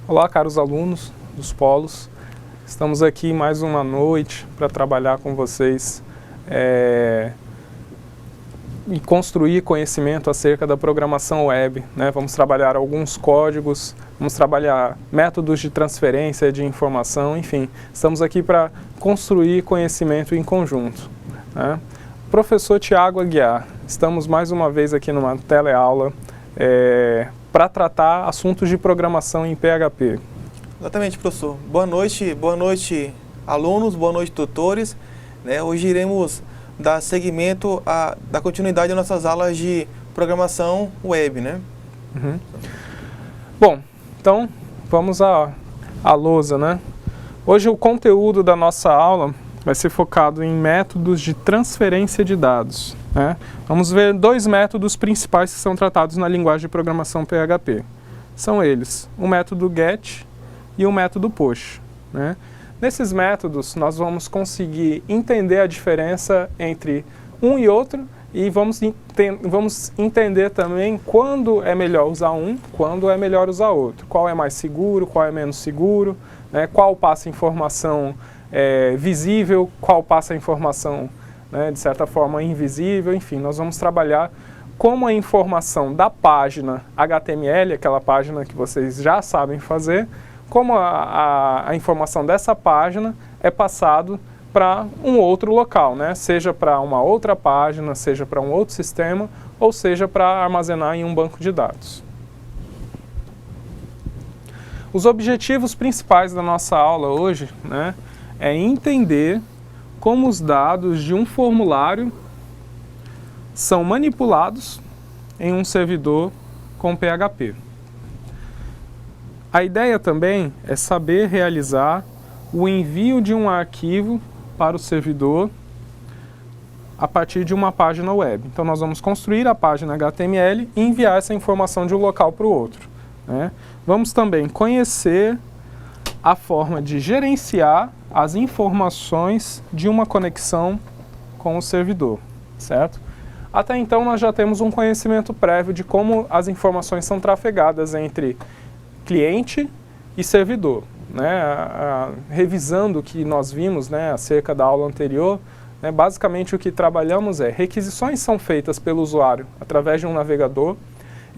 Olá, caros alunos dos polos. Estamos aqui mais uma noite para trabalhar com vocês e construir conhecimento acerca da programação web, né? Vamos trabalhar alguns códigos, vamos trabalhar métodos de transferência de informação, enfim. Estamos aqui para construir conhecimento em conjunto, né? Professor Tiago Aguiar, estamos mais uma vez aqui numa teleaula para tratar assuntos de programação em PHP. Exatamente, professor. Boa noite alunos, boa noite tutores. Hoje iremos dar seguimento da continuidade das nossas aulas de programação web, né? Uhum. Bom, então vamos à lousa, né? Hoje o conteúdo da nossa aula vai ser focado em métodos de transferência de dados, né? Vamos ver dois métodos principais que são tratados na linguagem de programação PHP. São eles, o método GET e o método PUSH, né? Nesses métodos nós vamos conseguir entender a diferença entre um e outro e vamos entender também quando é melhor usar um, quando é melhor usar outro. Qual é mais seguro, qual é menos seguro, né? Qual passa informação visível, qual passa a informação, né, de certa forma invisível, enfim, nós vamos trabalhar como a informação da página HTML, aquela página que vocês já sabem fazer, como a informação dessa página é passado para um outro local, né? Seja para uma outra página, seja para um outro sistema, ou seja para armazenar em um banco de dados. Os objetivos principais da nossa aula hoje, né, é entender como os dados de um formulário são manipulados em um servidor com PHP. A ideia também é saber realizar o envio de um arquivo para o servidor a partir de uma página web. Então nós vamos construir a página HTML e enviar essa informação de um local para o outro, né? Vamos também conhecer a forma de gerenciar as informações de uma conexão com o servidor, certo? Até então nós já temos um conhecimento prévio de como as informações são trafegadas entre cliente e servidor, né? Revisando o que nós vimos, né, acerca da aula anterior, né, basicamente o que trabalhamos requisições são feitas pelo usuário através de um navegador.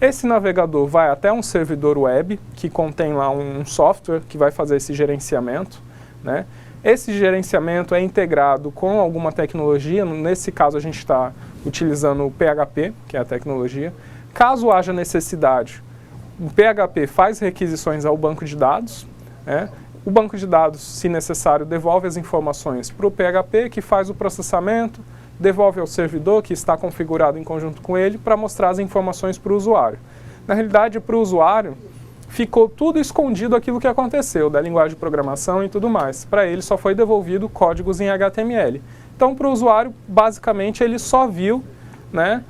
Esse navegador vai até um servidor web que contém lá um software que vai fazer esse gerenciamento, né? Esse gerenciamento é integrado com alguma tecnologia, nesse caso a gente está utilizando o PHP, que é a tecnologia. Caso haja necessidade, o PHP faz requisições ao banco de dados, né? O banco de dados, se necessário, devolve as informações para o PHP, que faz o processamento, devolve ao servidor, que está configurado em conjunto com ele, para mostrar as informações para o usuário. Na realidade, para o usuário, ficou tudo escondido aquilo que aconteceu, da linguagem de programação e tudo mais. Para ele só foi devolvido códigos em HTML. Então, para o usuário, basicamente, ele só viu, né,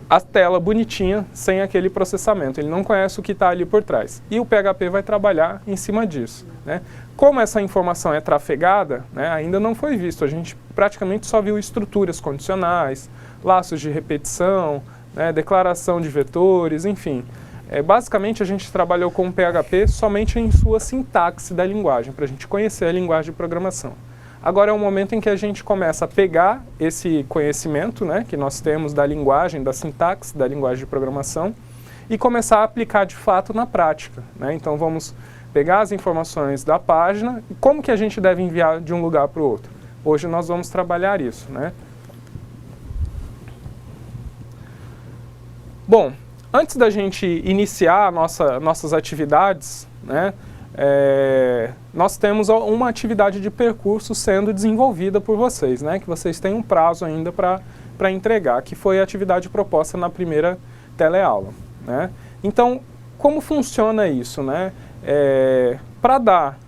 a tela bonitinha, sem aquele processamento. Ele não conhece o que está ali por trás. E o PHP vai trabalhar em cima disso, né? Como essa informação é trafegada, né, ainda não foi visto. A gente praticamente só viu estruturas condicionais, laços de repetição, né, declaração de vetores, enfim. Basicamente, a gente trabalhou com o PHP somente em sua sintaxe da linguagem, para a gente conhecer a linguagem de programação. Agora é o momento em que a gente começa a pegar esse conhecimento, né, que nós temos da linguagem, da sintaxe, da linguagem de programação, e começar a aplicar de fato na prática, né? Então vamos pegar as informações da página e como que a gente deve enviar de um lugar para o outro. Hoje nós vamos trabalhar isso, né? Bom, antes da gente iniciar nossas atividades, né, nós temos uma atividade de percurso sendo desenvolvida por vocês, né, que vocês têm um prazo ainda para entregar, que foi a atividade proposta na primeira teleaula, né? Então, como funciona isso, né? Para dar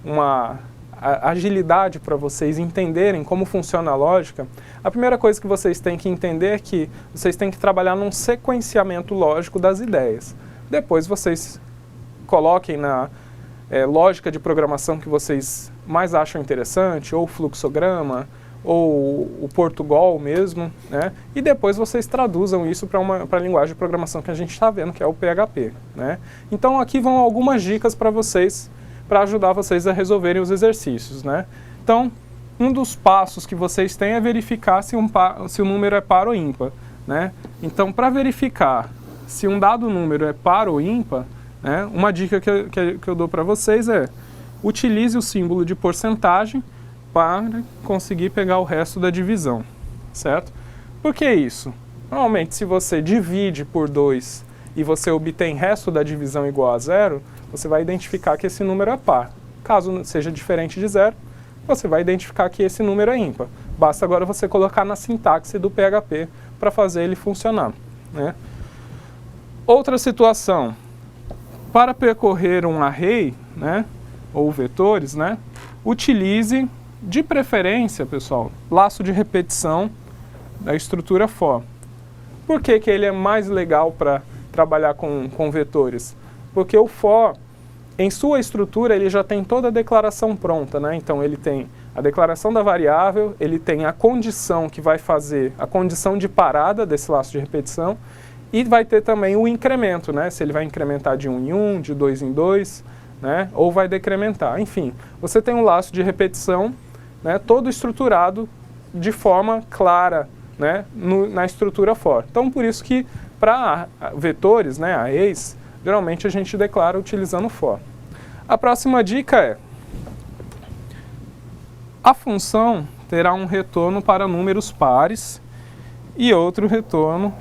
uma agilidade para vocês entenderem como funciona a lógica, a primeira coisa que vocês têm que entender é que vocês têm que trabalhar num sequenciamento lógico das ideias. Depois vocês coloquem na lógica de programação que vocês mais acham interessante, ou fluxograma, ou o Portugal mesmo, né? E depois vocês traduzam isso para a linguagem de programação que a gente está vendo, que é o PHP, né? Então aqui vão algumas dicas para vocês, para ajudar vocês a resolverem os exercícios, né? Então, um dos passos que vocês têm é verificar se o número é par ou ímpar, né? Então, para verificar se um dado número é par ou ímpar, né, uma dica que eu dou para vocês é: utilize o símbolo de porcentagem para conseguir pegar o resto da divisão, certo? Por que isso? Normalmente, se você divide por 2 e você obtém resto da divisão igual a 0, você vai identificar que esse número é par. Caso seja diferente de 0, você vai identificar que esse número é ímpar. Basta agora você colocar na sintaxe do PHP para fazer ele funcionar, né? Outra situação, para percorrer um array, né, ou vetores, né, utilize, de preferência, pessoal, laço de repetição da estrutura for. Por que ele é mais legal para trabalhar com vetores? Porque o for, em sua estrutura, ele já tem toda a declaração pronta, né? Então ele tem a declaração da variável, ele tem a condição que vai fazer, a condição de parada desse laço de repetição, e vai ter também o incremento, né? Se ele vai incrementar de 1 em 1, de 2 em 2, né? Ou vai decrementar. Enfim, você tem um laço de repetição, né, todo estruturado de forma clara, né, na estrutura for. Então, por isso que para vetores, né, arrays, geralmente a gente declara utilizando for. A próxima dica é: a função terá um retorno para números pares e outro retorno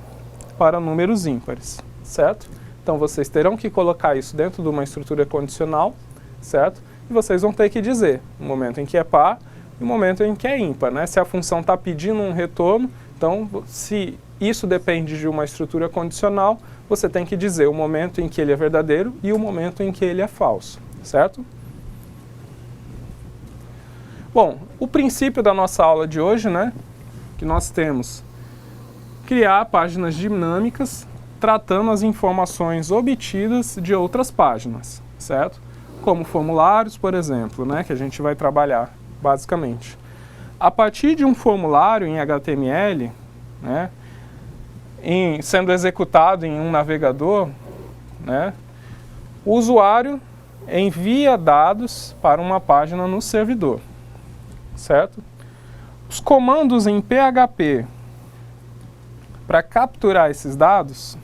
para números ímpares, certo? Então, vocês terão que colocar isso dentro de uma estrutura condicional, certo? E vocês vão ter que dizer o momento em que é par e o momento em que é ímpar, né? Se a função está pedindo um retorno, então, se isso depende de uma estrutura condicional, você tem que dizer o momento em que ele é verdadeiro e o momento em que ele é falso, certo? Bom, o princípio da nossa aula de hoje, né, que nós temos criar páginas dinâmicas tratando as informações obtidas de outras páginas, certo? Como formulários, por exemplo, né, que a gente vai trabalhar basicamente. A partir de um formulário em HTML, né, sendo executado em um navegador, né, o usuário envia dados para uma página no servidor, certo? Os comandos em PHP para capturar esses dados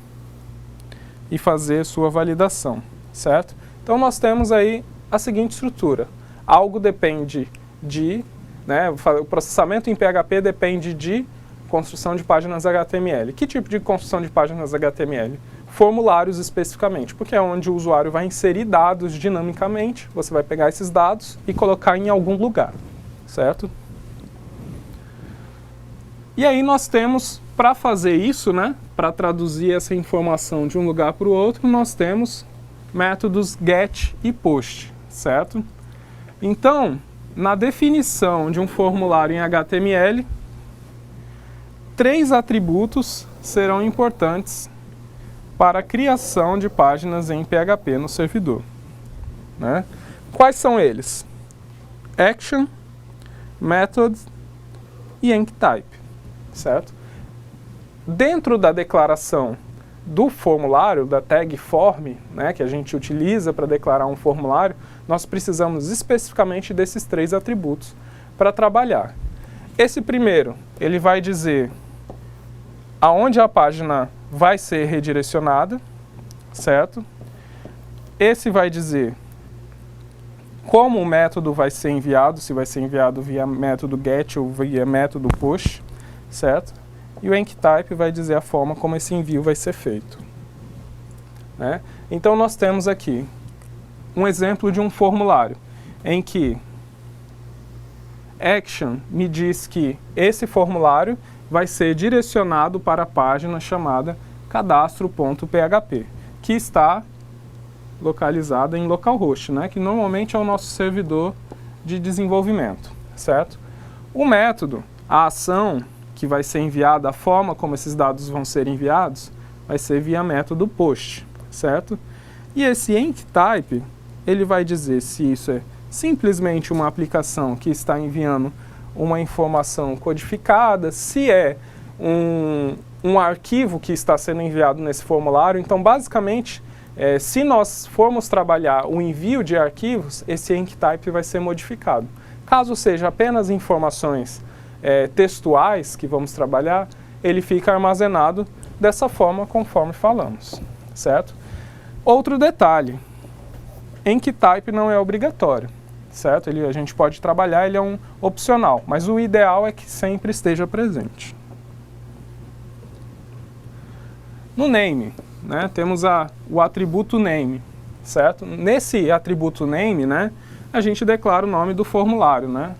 e fazer sua validação, certo? Então nós temos aí a seguinte estrutura: algo depende de, né, o processamento em PHP depende de construção de páginas HTML. Que tipo de construção de páginas HTML? Formulários especificamente, porque é onde o usuário vai inserir dados dinamicamente, você vai pegar esses dados e colocar em algum lugar, certo? E aí nós temos, para fazer isso, né, para traduzir essa informação de um lugar para o outro, nós temos métodos get e post, certo? Então, na definição de um formulário em HTML, 3 atributos serão importantes para a criação de páginas em PHP no servidor, né? Quais são eles? Action, Method e Enctype, certo? Dentro da declaração do formulário, da tag form, né, que a gente utiliza para declarar um formulário, nós precisamos especificamente desses 3 atributos para trabalhar. Esse primeiro, ele vai dizer aonde a página vai ser redirecionada, certo? Esse vai dizer como o método vai ser enviado, se vai ser enviado via método get ou via método push, certo? E o Enctype vai dizer a forma como esse envio vai ser feito, né? Então nós temos aqui um exemplo de um formulário em que action me diz que esse formulário vai ser direcionado para a página chamada cadastro.php, que está localizada em localhost, né, que normalmente é o nosso servidor de desenvolvimento, certo? O método, a ação que vai ser enviada, a forma como esses dados vão ser enviados, vai ser via método post, certo? E esse Enctype, ele vai dizer se isso é simplesmente uma aplicação que está enviando uma informação codificada, se é um arquivo que está sendo enviado nesse formulário. Então, basicamente, se nós formos trabalhar o envio de arquivos, esse enctype vai ser modificado. Caso seja apenas informações textuais que vamos trabalhar, ele fica armazenado dessa forma conforme falamos, certo? Outro detalhe, enctype não é obrigatório, certo? A gente pode trabalhar, ele é um opcional, mas o ideal é que sempre esteja presente. No name, né, temos o atributo name, certo? Nesse atributo name, né, a gente declara o nome do formulário, né,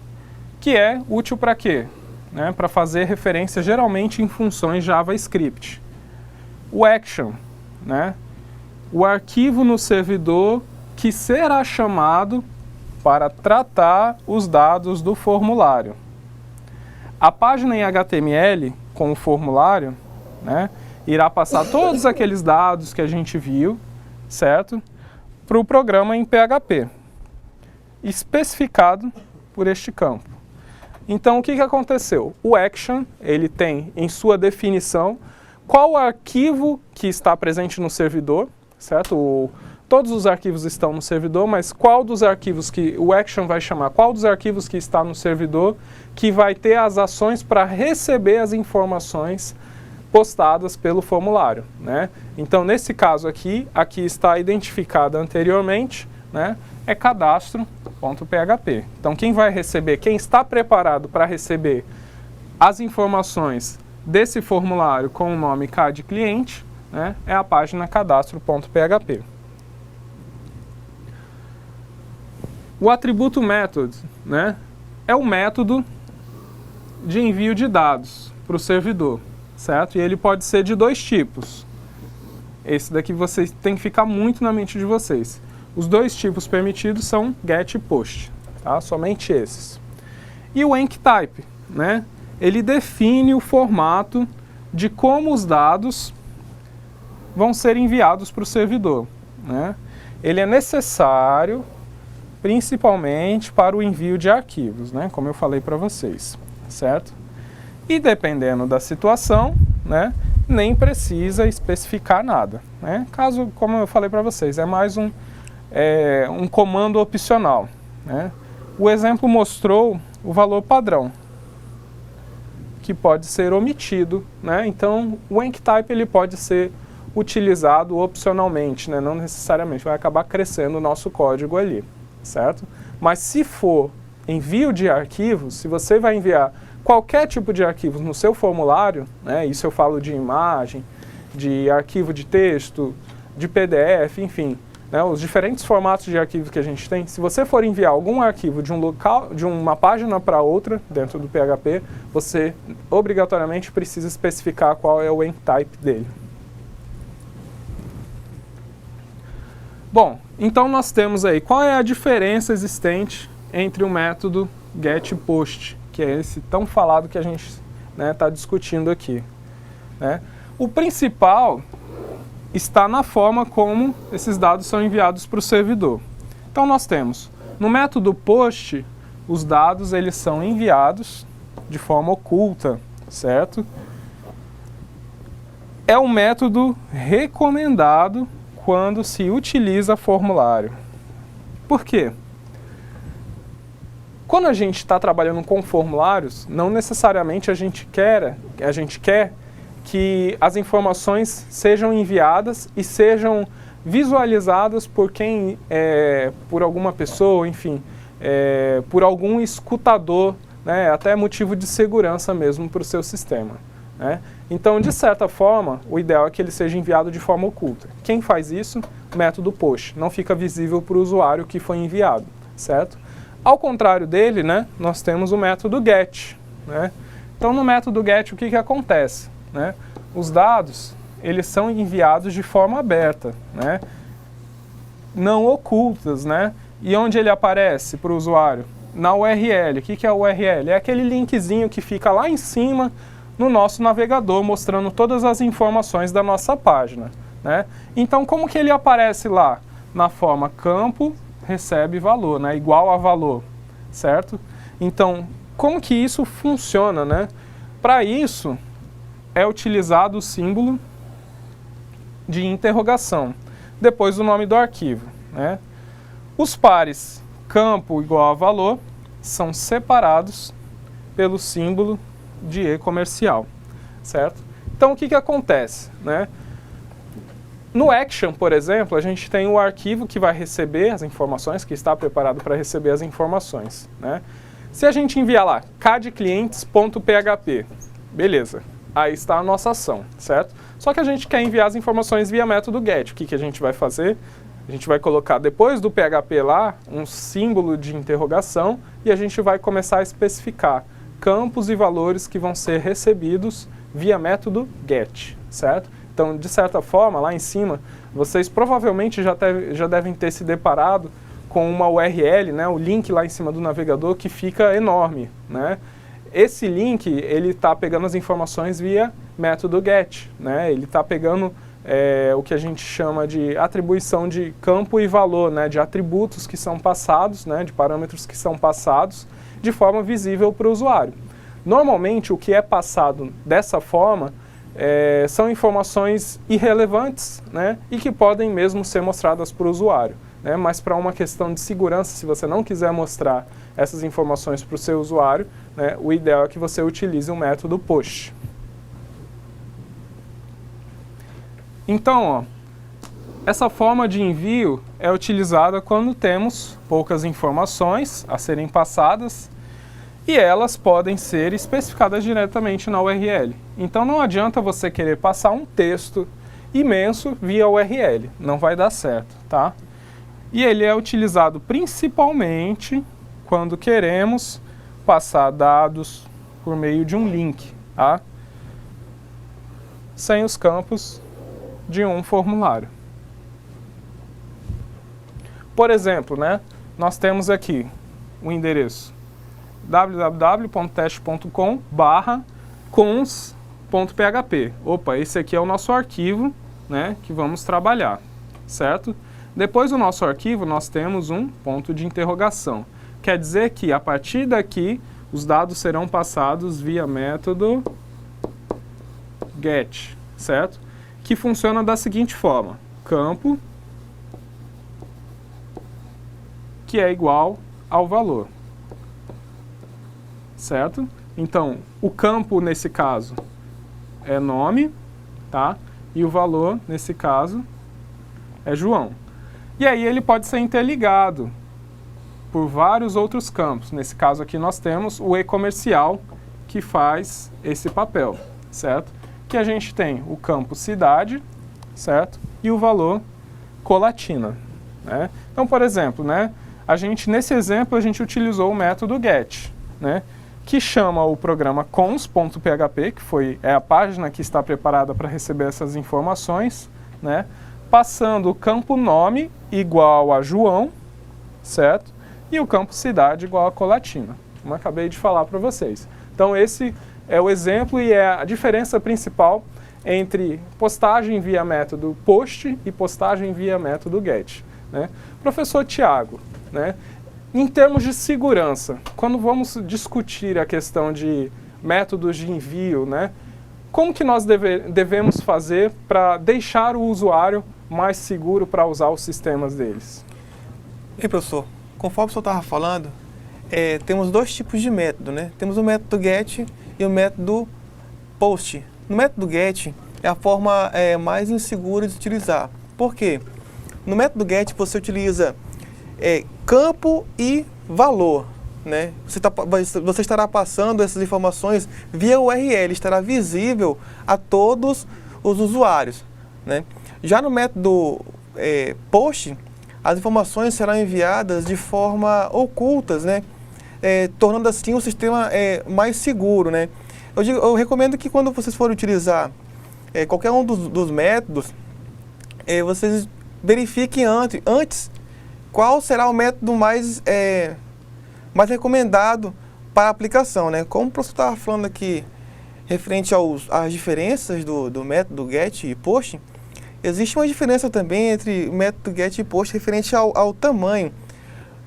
que é útil para quê? Né, para fazer referência geralmente em funções JavaScript. O action, né, o arquivo no servidor que será chamado para tratar os dados do formulário. A página em HTML com o formulário, né, irá passar todos aqueles dados que a gente viu, certo? Para o programa em PHP, especificado por este campo. Então, o que aconteceu? O action, ele tem em sua definição qual arquivo que está presente no servidor, certo? Todos os arquivos estão no servidor, mas qual dos arquivos que o action vai chamar, qual dos arquivos que está no servidor que vai ter as ações para receber as informações postadas pelo formulário, né? Então, nesse caso aqui está identificada anteriormente, né, é cadastro.php. Então, quem vai receber, quem está preparado para receber as informações desse formulário com o nome CAD cliente, né, é a página cadastro.php. O atributo method, né, é o método de envio de dados para o servidor, certo? E ele pode ser de dois tipos. Esse daqui vocês tem que ficar muito na mente de vocês. Os dois tipos permitidos são get e post, tá? Somente esses. E o enctype, né? Ele define o formato de como os dados vão ser enviados para o servidor, né? Ele é necessário principalmente para o envio de arquivos, né? Como eu falei para vocês, certo? E dependendo da situação, né, nem precisa especificar nada, né? Caso, como eu falei para vocês, é mais um comando opcional, né? O exemplo mostrou o valor padrão, que pode ser omitido, né? Então, o enctype ele pode ser utilizado opcionalmente, né? Não necessariamente, vai acabar crescendo o nosso código ali, certo? Mas se for envio de arquivos, se você vai enviar qualquer tipo de arquivo no seu formulário, né, isso eu falo de imagem, de arquivo de texto, de PDF, enfim, né, os diferentes formatos de arquivos que a gente tem, se você for enviar algum arquivo de um local, de uma página para outra dentro do PHP, você obrigatoriamente precisa especificar qual é o enctype dele. Bom, então nós temos aí qual é a diferença existente entre o método get e post, que é esse tão falado que a gente está discutindo aqui, né? O principal está na forma como esses dados são enviados para o servidor. Então nós temos, no método post, os dados eles são enviados de forma oculta, certo? É um método recomendado quando se utiliza formulário. Por quê? Quando a gente está trabalhando com formulários, não necessariamente a gente quer que as informações sejam enviadas e sejam visualizadas por quem, por alguma pessoa, enfim, por algum escutador, né, até motivo de segurança mesmo para o seu sistema, né? Então, de certa forma, o ideal é que ele seja enviado de forma oculta. Quem faz isso? Método post. Não fica visível para o usuário que foi enviado, certo? Ao contrário dele, né, nós temos o método get, né? Então, no método get, o que acontece, né? Os dados, eles são enviados de forma aberta, né? Não ocultas, né? E onde ele aparece para o usuário? Na URL. O que é a URL? É aquele linkzinho que fica lá em cima no nosso navegador, mostrando todas as informações da nossa página, né? Então, como que ele aparece lá? Na forma campo recebe valor, né? Igual a valor, certo? Então, como que isso funciona, né? Para isso, é utilizado o símbolo de interrogação, depois do nome do arquivo, né? Os pares campo igual a valor são separados pelo símbolo de e-comercial, certo? Então, o que acontece, né? No Action, por exemplo, a gente tem o arquivo que vai receber as informações, que está preparado para receber as informações, né? Se a gente enviar lá, cadclientes.php, beleza, aí está a nossa ação, certo? Só que a gente quer enviar as informações via método GET. O que a gente vai fazer? A gente vai colocar depois do PHP lá um símbolo de interrogação e a gente vai começar a especificar campos e valores que vão ser recebidos via método GET, certo? Então, de certa forma, lá em cima, vocês provavelmente já devem ter se deparado com uma URL, né, o link lá em cima do navegador que fica enorme, né? Esse link, ele está pegando as informações via método GET, né? Ele está pegando o que a gente chama de atribuição de campo e valor, né? De atributos que são passados, né? De parâmetros que são passados de forma visível para o usuário. Normalmente, o que é passado dessa forma são informações irrelevantes, né, e que podem mesmo ser mostradas para o usuário, né, mas para uma questão de segurança, se você não quiser mostrar essas informações para o seu usuário, né, o ideal é que você utilize o método POST. Então, ó, essa forma de envio é utilizada quando temos poucas informações a serem passadas e elas podem ser especificadas diretamente na URL. Então não adianta você querer passar um texto imenso via URL, não vai dar certo, tá? E ele é utilizado principalmente quando queremos passar dados por meio de um link, tá? Sem os campos de um formulário. Por exemplo, né, nós temos aqui o endereço www.teste.com/cons.php. Opa, esse aqui é o nosso arquivo, né, que vamos trabalhar, certo? Depois do nosso arquivo, nós temos um ponto de interrogação. Quer dizer que, a partir daqui, os dados serão passados via método GET, certo? Que funciona da seguinte forma: campo, que é igual ao valor. Certo? Então, o campo, nesse caso, é nome, tá? E o valor, nesse caso, é João. E aí ele pode ser interligado por vários outros campos. Nesse caso aqui nós temos o e-comercial, que faz esse papel, certo? Que a gente tem o campo cidade, certo? E o valor Colatina, né? Então, por exemplo, né? Nesse exemplo, a gente utilizou o método GET, né? Que chama o programa cons.php, que é a página que está preparada para receber essas informações, né? Passando o campo nome igual a João, certo? E o campo cidade igual a Colatina, como eu acabei de falar para vocês. Então esse é o exemplo e é a diferença principal entre postagem via método POST e postagem via método GET, né? Professor Tiago, né? Em termos de segurança, quando vamos discutir a questão de métodos de envio, né, como que nós devemos fazer para deixar o usuário mais seguro para usar os sistemas deles? Bem, professor, conforme o senhor estava falando, temos dois tipos de método, né? Temos o método GET e o método POST. No método GET é a forma mais insegura de utilizar. Por quê? No método GET você utiliza campo e valor, né? Você estará passando essas informações via URL, estará visível a todos os usuários, né? Já no método POST, as informações serão enviadas de forma ocultas, né? Tornando assim o sistema mais seguro, né? Eu recomendo que quando vocês forem utilizar qualquer um dos métodos, vocês verifiquem antes qual será o método mais recomendado para a aplicação, né? Como o professor estava falando aqui, referente às diferenças do método GET e POST, existe uma diferença também entre o método GET e POST referente ao tamanho.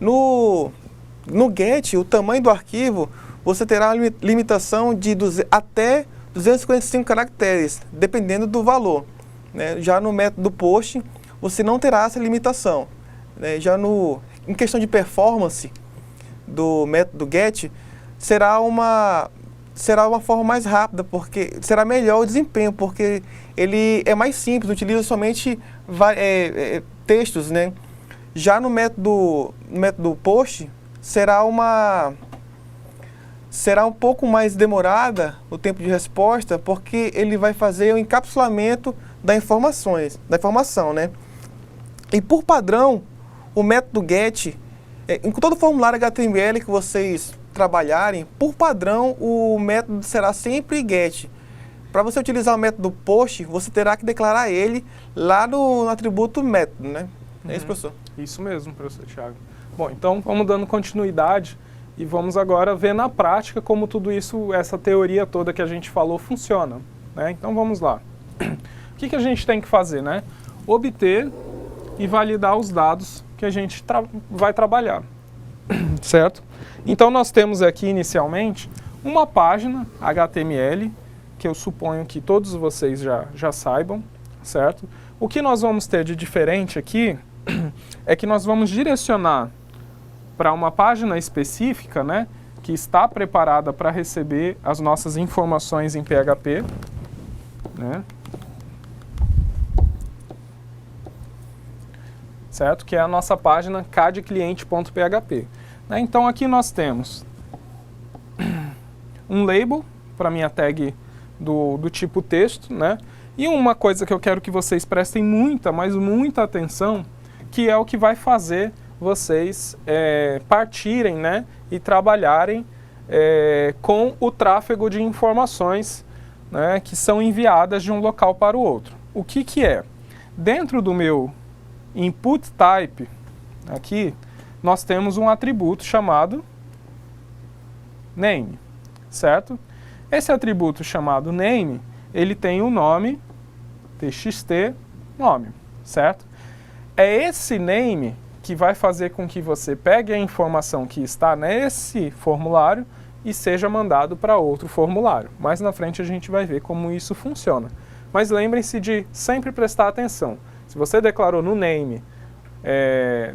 No GET, o tamanho do arquivo você terá uma limitação de até 255 caracteres, dependendo do valor, né? Já no método POST, você não terá essa limitação, né? Em questão de performance do método GET, será uma forma mais rápida, porque será melhor o desempenho, porque ele é mais simples, utiliza somente textos, né? Já no método POST, será um pouco mais demorada o tempo de resposta, porque ele vai fazer o encapsulamento da informação, né? E por padrão, o método GET, em todo formulário HTML que vocês trabalharem, por padrão, o método será sempre GET. Para você utilizar o método POST, você terá que declarar ele lá no atributo método, né? É isso, professor? Isso mesmo, professor Thiago. Bom, então vamos dando continuidade e vamos agora ver na prática como tudo isso, essa teoria toda que a gente falou, funciona, né? Então vamos lá. O que a gente tem que fazer, né? Obter e validar os dados que a gente vai trabalhar, certo? Então nós temos aqui inicialmente uma página HTML, que eu suponho que todos vocês já saibam, certo? O que nós vamos ter de diferente aqui é que nós vamos direcionar para uma página específica, né, que está preparada para receber as nossas informações em PHP, né? Certo? Que é a nossa página cadcliente.php. Né? Então aqui nós temos um label para minha tag do tipo texto, né? E uma coisa que eu quero que vocês prestem muita, mas muita atenção, que é o que vai fazer vocês partirem, né, e trabalharem com o tráfego de informações, né, que são enviadas de um local para o outro. O que é? Dentro do meu input type, aqui, nós temos um atributo chamado name, certo? Esse atributo chamado name, ele tem o nome txt nome, certo? É esse name que vai fazer com que você pegue a informação que está nesse formulário e seja mandado para outro formulário. Mais na frente a gente vai ver como isso funciona. Mas lembrem-se de sempre prestar atenção. Se você declarou no name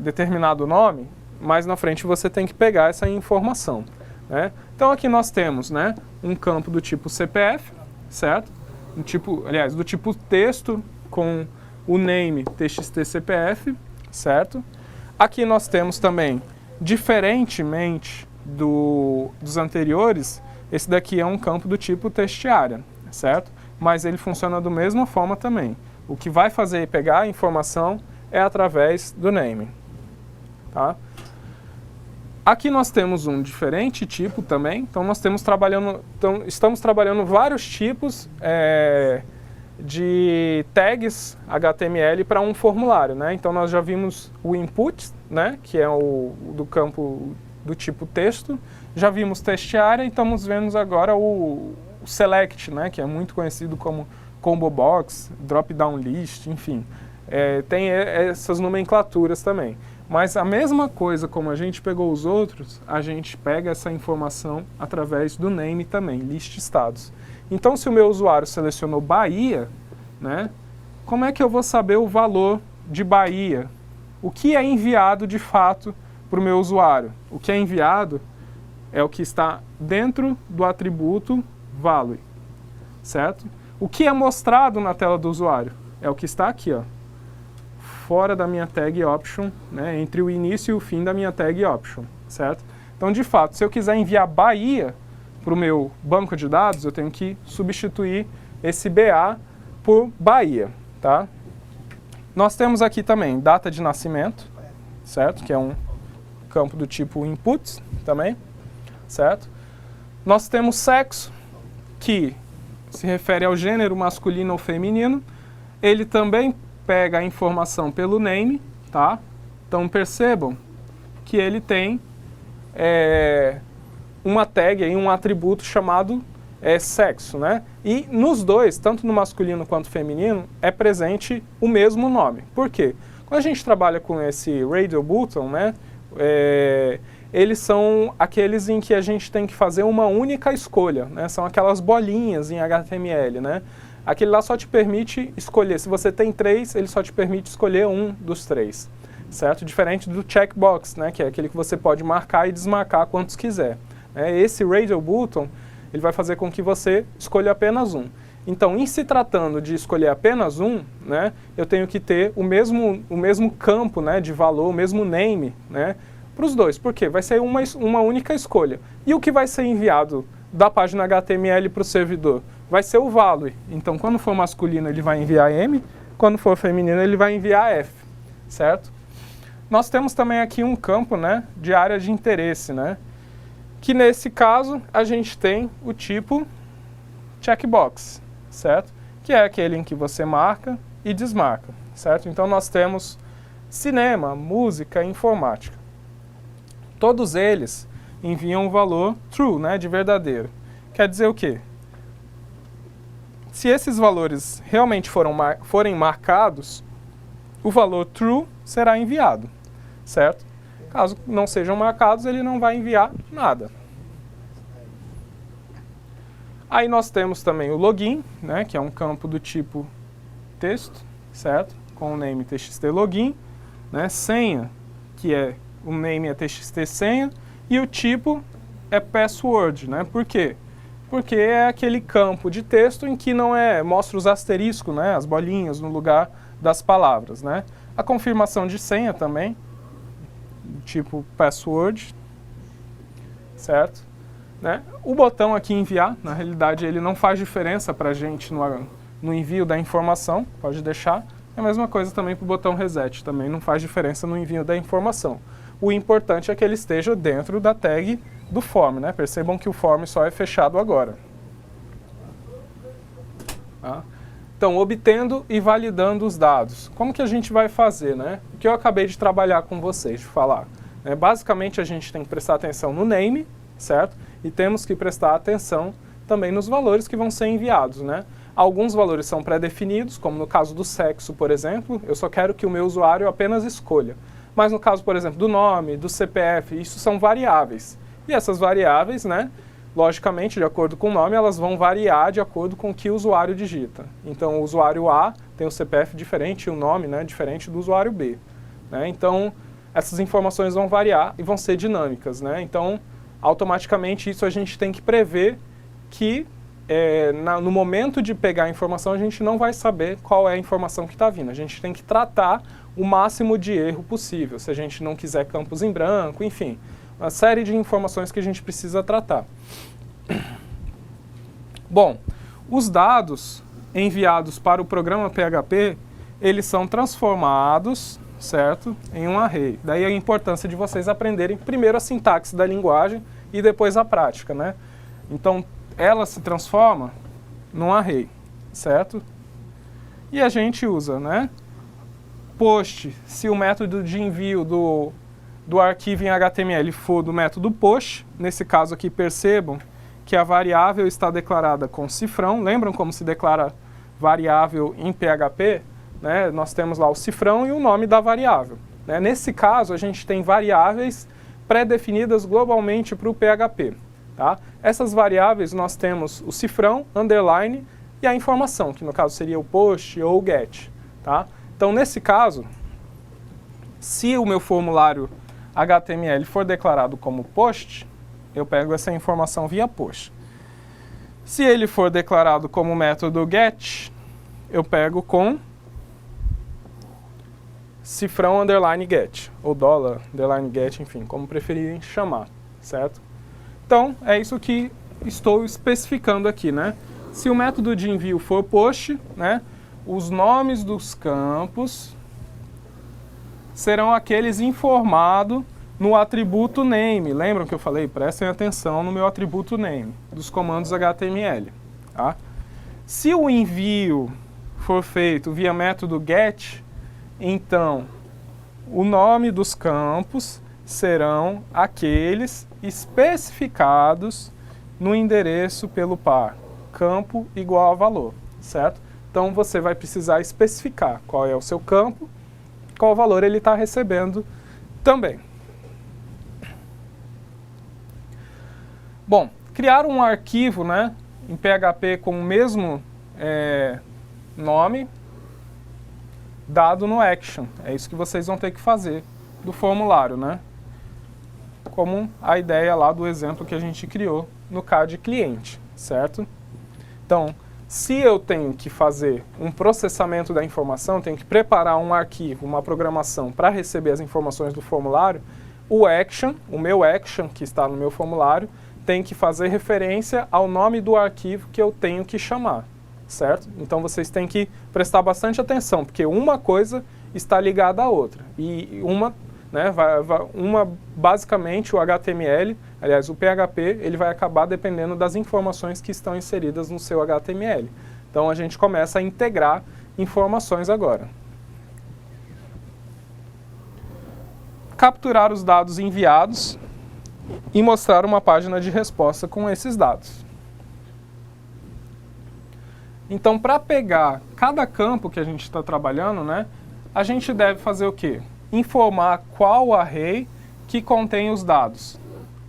determinado nome, mais na frente você tem que pegar essa informação, né? Então aqui nós temos, né, um campo do tipo CPF, certo? Do tipo texto com o name txt-cpf, certo? Aqui nós temos também, diferentemente dos anteriores, esse daqui é um campo do tipo textArea, certo? Mas ele funciona da mesma forma também. O que vai fazer pegar a informação é através do name, tá? Aqui nós temos um diferente tipo também, então nós estamos trabalhando vários tipos de tags HTML para um formulário, né? Então nós já vimos o input, né, que é o do campo do tipo texto, já vimos textArea e estamos vendo agora o select, né, que é muito conhecido como combo box, drop down list, enfim. Tem essas nomenclaturas também. Mas a mesma coisa como a gente pegou os outros, a gente pega essa informação através do name também, list status. Então, se o meu usuário selecionou Bahia, né, como é que eu vou saber o valor de Bahia? O que é enviado de fato para o meu usuário? O que é enviado é o que está dentro do atributo value, certo? O que é mostrado na tela do usuário é o que está aqui, ó, fora da minha tag option, né, entre o início e o fim da minha tag option, certo? Então, de fato, se eu quiser enviar Bahia para o meu banco de dados, eu tenho que substituir esse BA por Bahia, tá? Nós temos aqui também data de nascimento, certo? Que é um campo do tipo input também, certo? Nós temos sexo, que se refere ao gênero masculino ou feminino. Ele também pega a informação pelo name, tá? Então percebam que ele tem uma tag, aí, um atributo chamado sexo, né? E nos dois, tanto no masculino quanto no feminino, é presente o mesmo nome. Por quê? Quando a gente trabalha com esse radio button, né, eles são aqueles em que a gente tem que fazer uma única escolha, né? São aquelas bolinhas em HTML, né? Aquele lá só te permite escolher. Se você tem 3, ele só te permite escolher um dos 3, certo? Diferente do checkbox, né? Que é aquele que você pode marcar e desmarcar quantos quiser. Esse radial button, ele vai fazer com que você escolha apenas um. Então, em se tratando de escolher apenas um, né, eu tenho que ter o mesmo campo, né, de valor, o mesmo name, né, para os dois. Por quê? Vai ser uma única escolha. E o que vai ser enviado da página HTML para o servidor? Vai ser o value. Então, quando for masculino, ele vai enviar M, quando for feminino, ele vai enviar F, certo? Nós temos também aqui um campo, né, de área de interesse, né, que nesse caso a gente tem o tipo checkbox, certo? Que é aquele em que você marca e desmarca, certo? Então nós temos cinema, música e informática. Todos eles enviam o valor true, né, de verdadeiro. Quer dizer o quê? Se esses valores realmente forem marcados, o valor true será enviado, certo? Caso não sejam marcados, ele não vai enviar nada. Aí nós temos também o login, né, que é um campo do tipo texto, certo? Com o name txt login, né? Senha, que é o name é txt senha, e o tipo é password, né? Por quê? Porque é aquele campo de texto em que não mostra os asteriscos, né, as bolinhas no lugar das palavras, né? A confirmação de senha também, tipo password, certo? Né? O botão aqui enviar, na realidade ele não faz diferença para a gente no envio da informação, pode deixar. É a mesma coisa também para o botão reset, também não faz diferença no envio da informação. O importante é que ele esteja dentro da tag do form, né? Percebam que o form só é fechado agora. Tá? Então, obtendo e validando os dados. Como que a gente vai fazer, né? O que eu acabei de trabalhar com vocês, de falar. Basicamente, a gente tem que prestar atenção no name, certo? E temos que prestar atenção também nos valores que vão ser enviados, né? Alguns valores são pré-definidos, como no caso do sexo, por exemplo. Eu só quero que o meu usuário apenas escolha. Mas no caso, por exemplo, do nome, do CPF, isso são variáveis. E essas variáveis, né, logicamente, de acordo com o nome, elas vão variar de acordo com o que o usuário digita. Então, o usuário A tem o CPF diferente e o nome, né, diferente do usuário B. Né? Então, essas informações vão variar e vão ser dinâmicas. Né? Então, automaticamente, isso a gente tem que prever que no momento de pegar a informação, a gente não vai saber qual é a informação que está vindo. A gente tem que tratar o máximo de erro possível, se a gente não quiser campos em branco, enfim. Uma série de informações que a gente precisa tratar. Bom, os dados enviados para o programa PHP, eles são transformados, certo, em um array. Daí a importância de vocês aprenderem primeiro a sintaxe da linguagem e depois a prática, né? Então, ela se transforma num array, certo? E a gente usa, né, post, se o método de envio do arquivo em HTML for do método post, nesse caso aqui percebam que a variável está declarada com cifrão. Lembram como se declara variável em PHP? Né? Nós temos lá o cifrão e o nome da variável. Né? Nesse caso, a gente tem variáveis pré-definidas globalmente para o PHP. Tá? Essas variáveis nós temos o cifrão, underline e a informação, que no caso seria o post ou o get. Tá? Então, nesse caso, se o meu formulário HTML for declarado como post, eu pego essa informação via post. Se ele for declarado como método get, eu pego com cifrão underline get, ou dollar underline get, enfim, como preferirem chamar, certo? Então, é isso que estou especificando aqui, né? Se o método de envio for post, né, os nomes dos campos serão aqueles informados no atributo name. Lembram que eu falei? Prestem atenção no meu atributo name, dos comandos HTML. Tá? Se o envio for feito via método get, então o nome dos campos serão aqueles especificados no endereço pelo par campo igual a valor, certo? Então você vai precisar especificar qual é o seu campo, qual valor ele está recebendo também. Bom, criar um arquivo, né, em PHP com o mesmo nome, dado no action. É isso que vocês vão ter que fazer do formulário, né? Como a ideia lá do exemplo que a gente criou no CAD cliente, certo? Então, se eu tenho que fazer um processamento da informação, tenho que preparar um arquivo, uma programação para receber as informações do formulário, o action, o meu action que está no meu formulário, tem que fazer referência ao nome do arquivo que eu tenho que chamar, certo? Então vocês têm que prestar bastante atenção, porque uma coisa está ligada à outra. E uma, né, basicamente o HTML, aliás, o PHP, ele vai acabar dependendo das informações que estão inseridas no seu HTML. Então a gente começa a integrar informações agora. Capturar os dados enviados e mostrar uma página de resposta com esses dados. Então, para pegar cada campo que a gente está trabalhando, né, a gente deve fazer o quê? Informar qual array que contém os dados,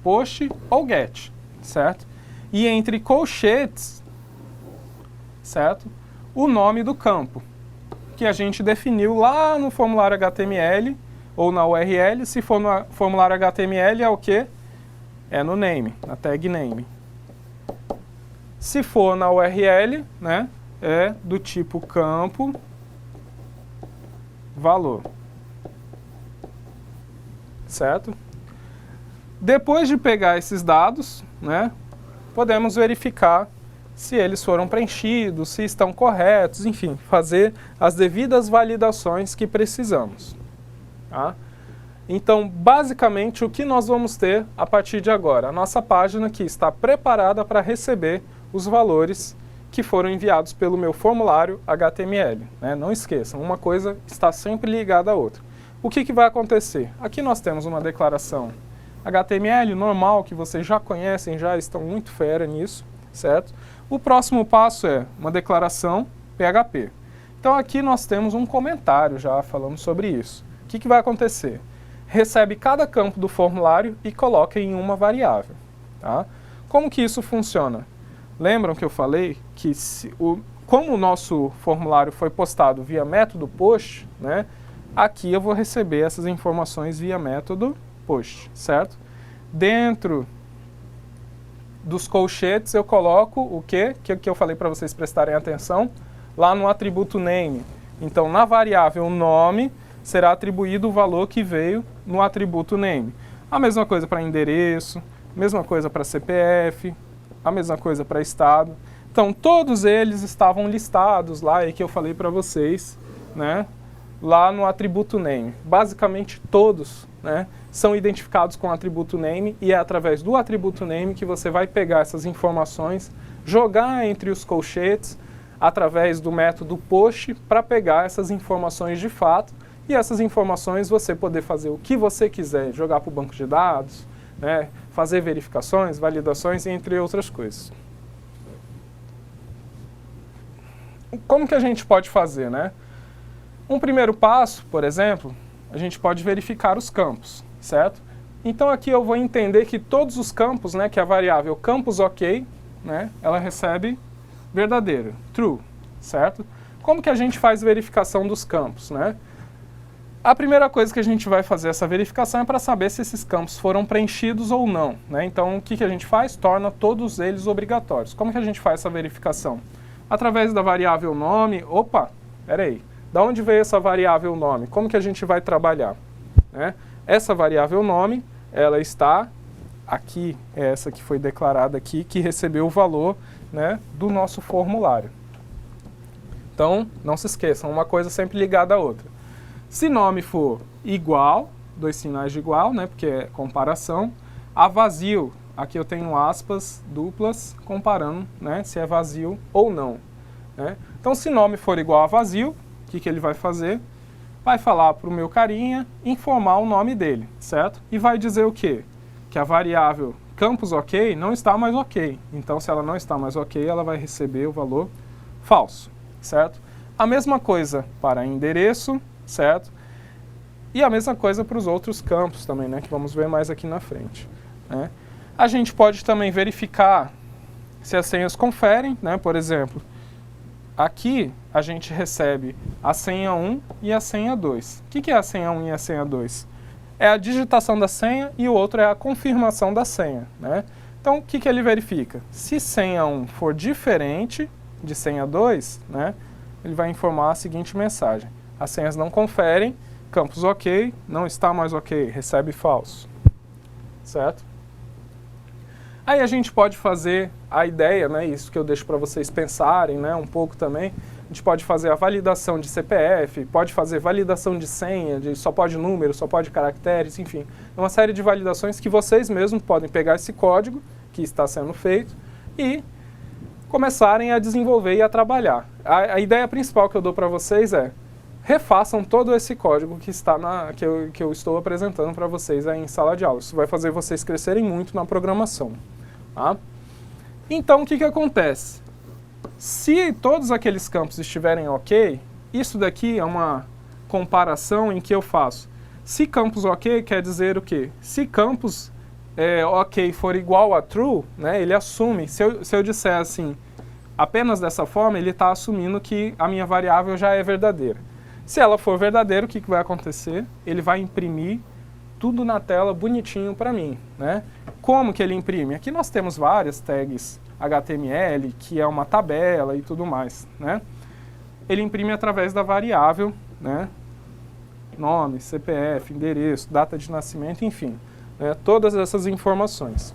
post ou get, certo? E entre colchetes, certo? O nome do campo, que a gente definiu lá no formulário HTML ou na URL. Se for no formulário HTML é o quê? É no name, na tag name. Se for na URL, né, é do tipo campo valor. Certo? Depois de pegar esses dados, né, podemos verificar se eles foram preenchidos, se estão corretos, enfim, fazer as devidas validações que precisamos. Tá? Então, basicamente, o que nós vamos ter a partir de agora? A nossa página que está preparada para receber os valores que foram enviados pelo meu formulário HTML. Né? Não esqueçam, uma coisa está sempre ligada à outra. O que vai acontecer? Aqui nós temos uma declaração HTML normal, que vocês já conhecem, já estão muito fera nisso, certo? O próximo passo é uma declaração PHP. Então aqui nós temos um comentário já falando sobre isso. O que vai acontecer? Recebe cada campo do formulário e coloca em uma variável. Tá? Como que isso funciona? Lembram que eu falei que como o nosso formulário foi postado via método post, né, aqui eu vou receber essas informações via método post, certo? Dentro dos colchetes eu coloco o quê? Que eu falei para vocês prestarem atenção, lá no atributo name. Então, na variável nome, será atribuído o valor que veio no atributo name. A mesma coisa para endereço, mesma coisa para CPF, a mesma coisa para estado. Então, todos eles estavam listados lá, e que eu falei para vocês, né, lá no atributo name. Basicamente, todos, né, são identificados com o atributo name, e é através do atributo name que você vai pegar essas informações, jogar entre os colchetes, através do método post, para pegar essas informações de fato, e essas informações você poder fazer o que você quiser, jogar para o banco de dados, né, fazer verificações, validações, entre outras coisas. Como que a gente pode fazer, né? Um primeiro passo, por exemplo, a gente pode verificar os campos, certo? Então aqui eu vou entender que todos os campos, né, que a variável campus ok, né, ela recebe verdadeiro, true, certo? Como que a gente faz verificação dos campos, né? A primeira coisa que a gente vai fazer essa verificação é para saber se esses campos foram preenchidos ou não, né? Então, o que a gente faz? Torna todos eles obrigatórios. Como que a gente faz essa verificação? Através da variável nome. Opa, peraí, da onde veio essa variável nome? Como que a gente vai trabalhar? Né? Essa variável nome, ela está aqui, é essa que foi declarada aqui, que recebeu o valor, né, do nosso formulário. Então, não se esqueçam, uma coisa sempre ligada à outra. Se nome for igual, dois sinais de igual, né, porque é comparação, a vazio, aqui eu tenho aspas duplas comparando, né, se é vazio ou não. Né? Então, se nome for igual a vazio, o que ele vai fazer? Vai falar para o meu carinha, informar o nome dele, certo? E vai dizer o quê? Que a variável campus ok não está mais ok. Então, se ela não está mais ok, ela vai receber o valor falso, certo? A mesma coisa para endereço, certo? E a mesma coisa para os outros campos também, né? Que vamos ver mais aqui na frente. Né? A gente pode também verificar se as senhas conferem, né? Por exemplo, aqui a gente recebe a senha 1 e a senha 2. O que é a senha 1 e a senha 2? É a digitação da senha e o outro é a confirmação da senha, né? Então, o que ele verifica? Se senha 1 for diferente de senha 2, né, ele vai informar a seguinte mensagem. As senhas não conferem, campus ok, não está mais ok, recebe falso. Certo? Aí a gente pode fazer a ideia, né, isso que eu deixo para vocês pensarem, né, um pouco também. A gente pode fazer a validação de CPF, pode fazer validação de senha, de só pode número, só pode caracteres, enfim. É uma série de validações que vocês mesmos podem pegar esse código que está sendo feito e começarem a desenvolver e a trabalhar. A ideia principal que eu dou para vocês é refaçam todo esse código que está que eu estou apresentando para vocês aí em sala de aula. Isso vai fazer vocês crescerem muito na programação. Tá? Então, o que acontece? Se todos aqueles campos estiverem ok, isso daqui é uma comparação em que eu faço. Se campus ok quer dizer o quê? Se campus ok for igual a true, né, ele assume, se eu disser assim, apenas dessa forma, ele está assumindo que a minha variável já é verdadeira. Se ela for verdadeira, o que vai acontecer? Ele vai imprimir tudo na tela bonitinho para mim, né? Como que ele imprime? Aqui nós temos várias tags HTML, que é uma tabela e tudo mais, né? Ele imprime através da variável, né? Nome, CPF, endereço, data de nascimento, enfim, né? Todas essas informações.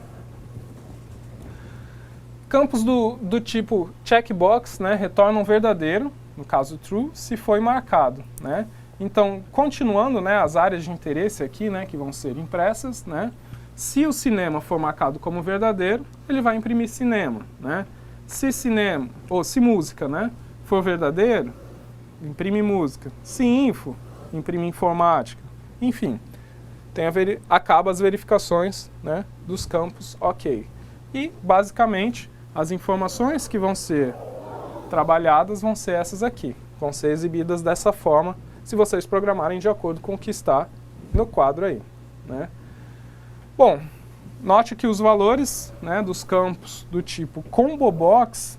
Campos do tipo checkbox, né? Retornam verdadeiro, no caso true, se foi marcado, né? Então, continuando, né, as áreas de interesse aqui, né, que vão ser impressas, né? Se o cinema for marcado como verdadeiro, ele vai imprimir cinema, né? Se cinema, ou se música, né, for verdadeiro, imprime música. Se info, imprime informática. Enfim, acaba as verificações, né, dos campos ok. E, basicamente, as informações que vão ser trabalhadas vão ser essas aqui. Vão ser exibidas dessa forma, se vocês programarem de acordo com o que está no quadro aí, né? Bom, note que os valores, né, dos campos do tipo combo box,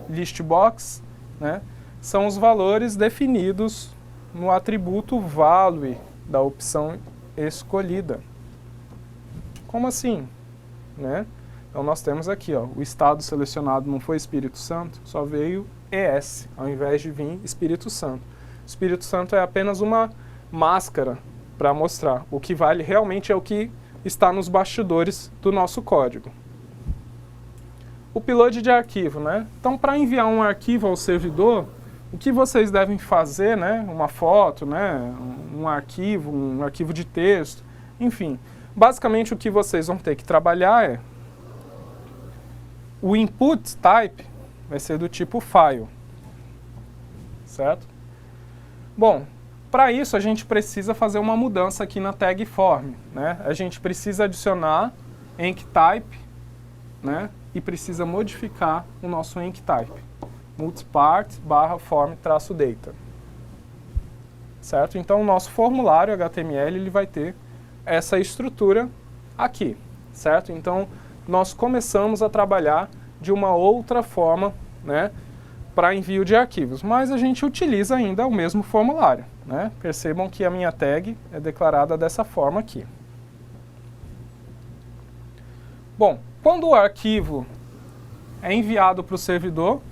list box, né, são os valores definidos no atributo value da opção escolhida. Como assim? Né? Então nós temos aqui, ó, o estado selecionado não foi Espírito Santo, só veio ES, ao invés de vir Espírito Santo. Espírito Santo é apenas uma máscara para mostrar. O que vale realmente é o que está nos bastidores do nosso código. Upload de arquivo, né? Então, para enviar um arquivo ao servidor, o que vocês devem fazer, né? Uma foto, né? Um arquivo de texto, enfim. Basicamente, o que vocês vão ter que trabalhar é o input type vai ser do tipo file, certo? Bom, para isso a gente precisa fazer uma mudança aqui na tag form, né? A gente precisa adicionar enctype, né? E precisa modificar o nosso enctype, multipart/form-data, certo? Então o nosso formulário HTML ele vai ter essa estrutura aqui, certo? Então nós começamos a trabalhar de uma outra forma, né, para envio de arquivos, mas a gente utiliza ainda o mesmo formulário, né? Percebam que a minha tag é declarada dessa forma aqui. Bom, quando o arquivo é enviado para o servidor,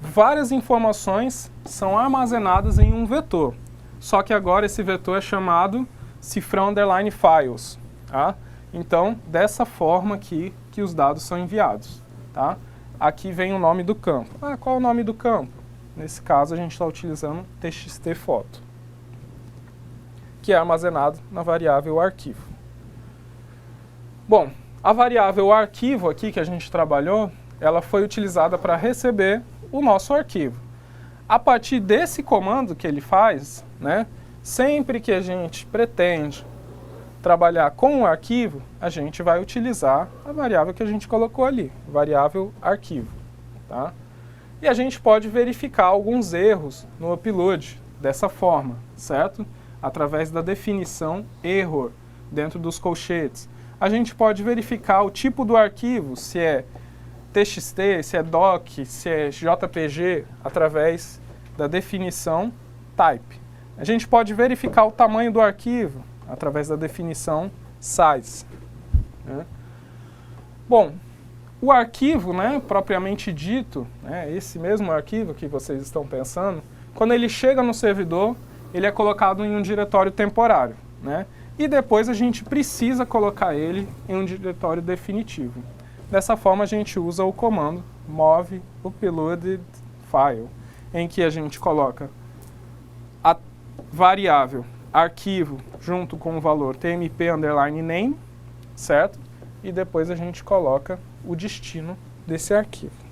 várias informações são armazenadas em um vetor, só que agora esse vetor é chamado cifrão_files, tá? Então, dessa forma aqui que os dados são enviados, tá? Aqui vem o nome do campo. Ah, qual é o nome do campo? Nesse caso, a gente está utilizando txt_foto, que é armazenado na variável arquivo. Bom, a variável arquivo aqui que a gente trabalhou, ela foi utilizada para receber o nosso arquivo. A partir desse comando que ele faz, né, sempre que a gente pretende trabalhar com o arquivo, a gente vai utilizar a variável que a gente colocou ali, variável arquivo, tá? E a gente pode verificar alguns erros no upload dessa forma, certo? Através da definição error dentro dos colchetes. a gente pode verificar o tipo do arquivo, se é TXT, se é doc, se é JPG, através da definição type. A gente pode verificar o tamanho do arquivo através da definição size. Né? Bom, o arquivo, né, propriamente dito, né, esse mesmo arquivo que vocês estão pensando, quando ele chega no servidor, ele é colocado em um diretório temporário, né? E depois a gente precisa colocar ele em um diretório definitivo. Dessa forma a gente usa o comando move uploaded file, em que a gente coloca a variável arquivo junto com o valor tmp_name, certo? E depois a gente coloca o destino desse arquivo.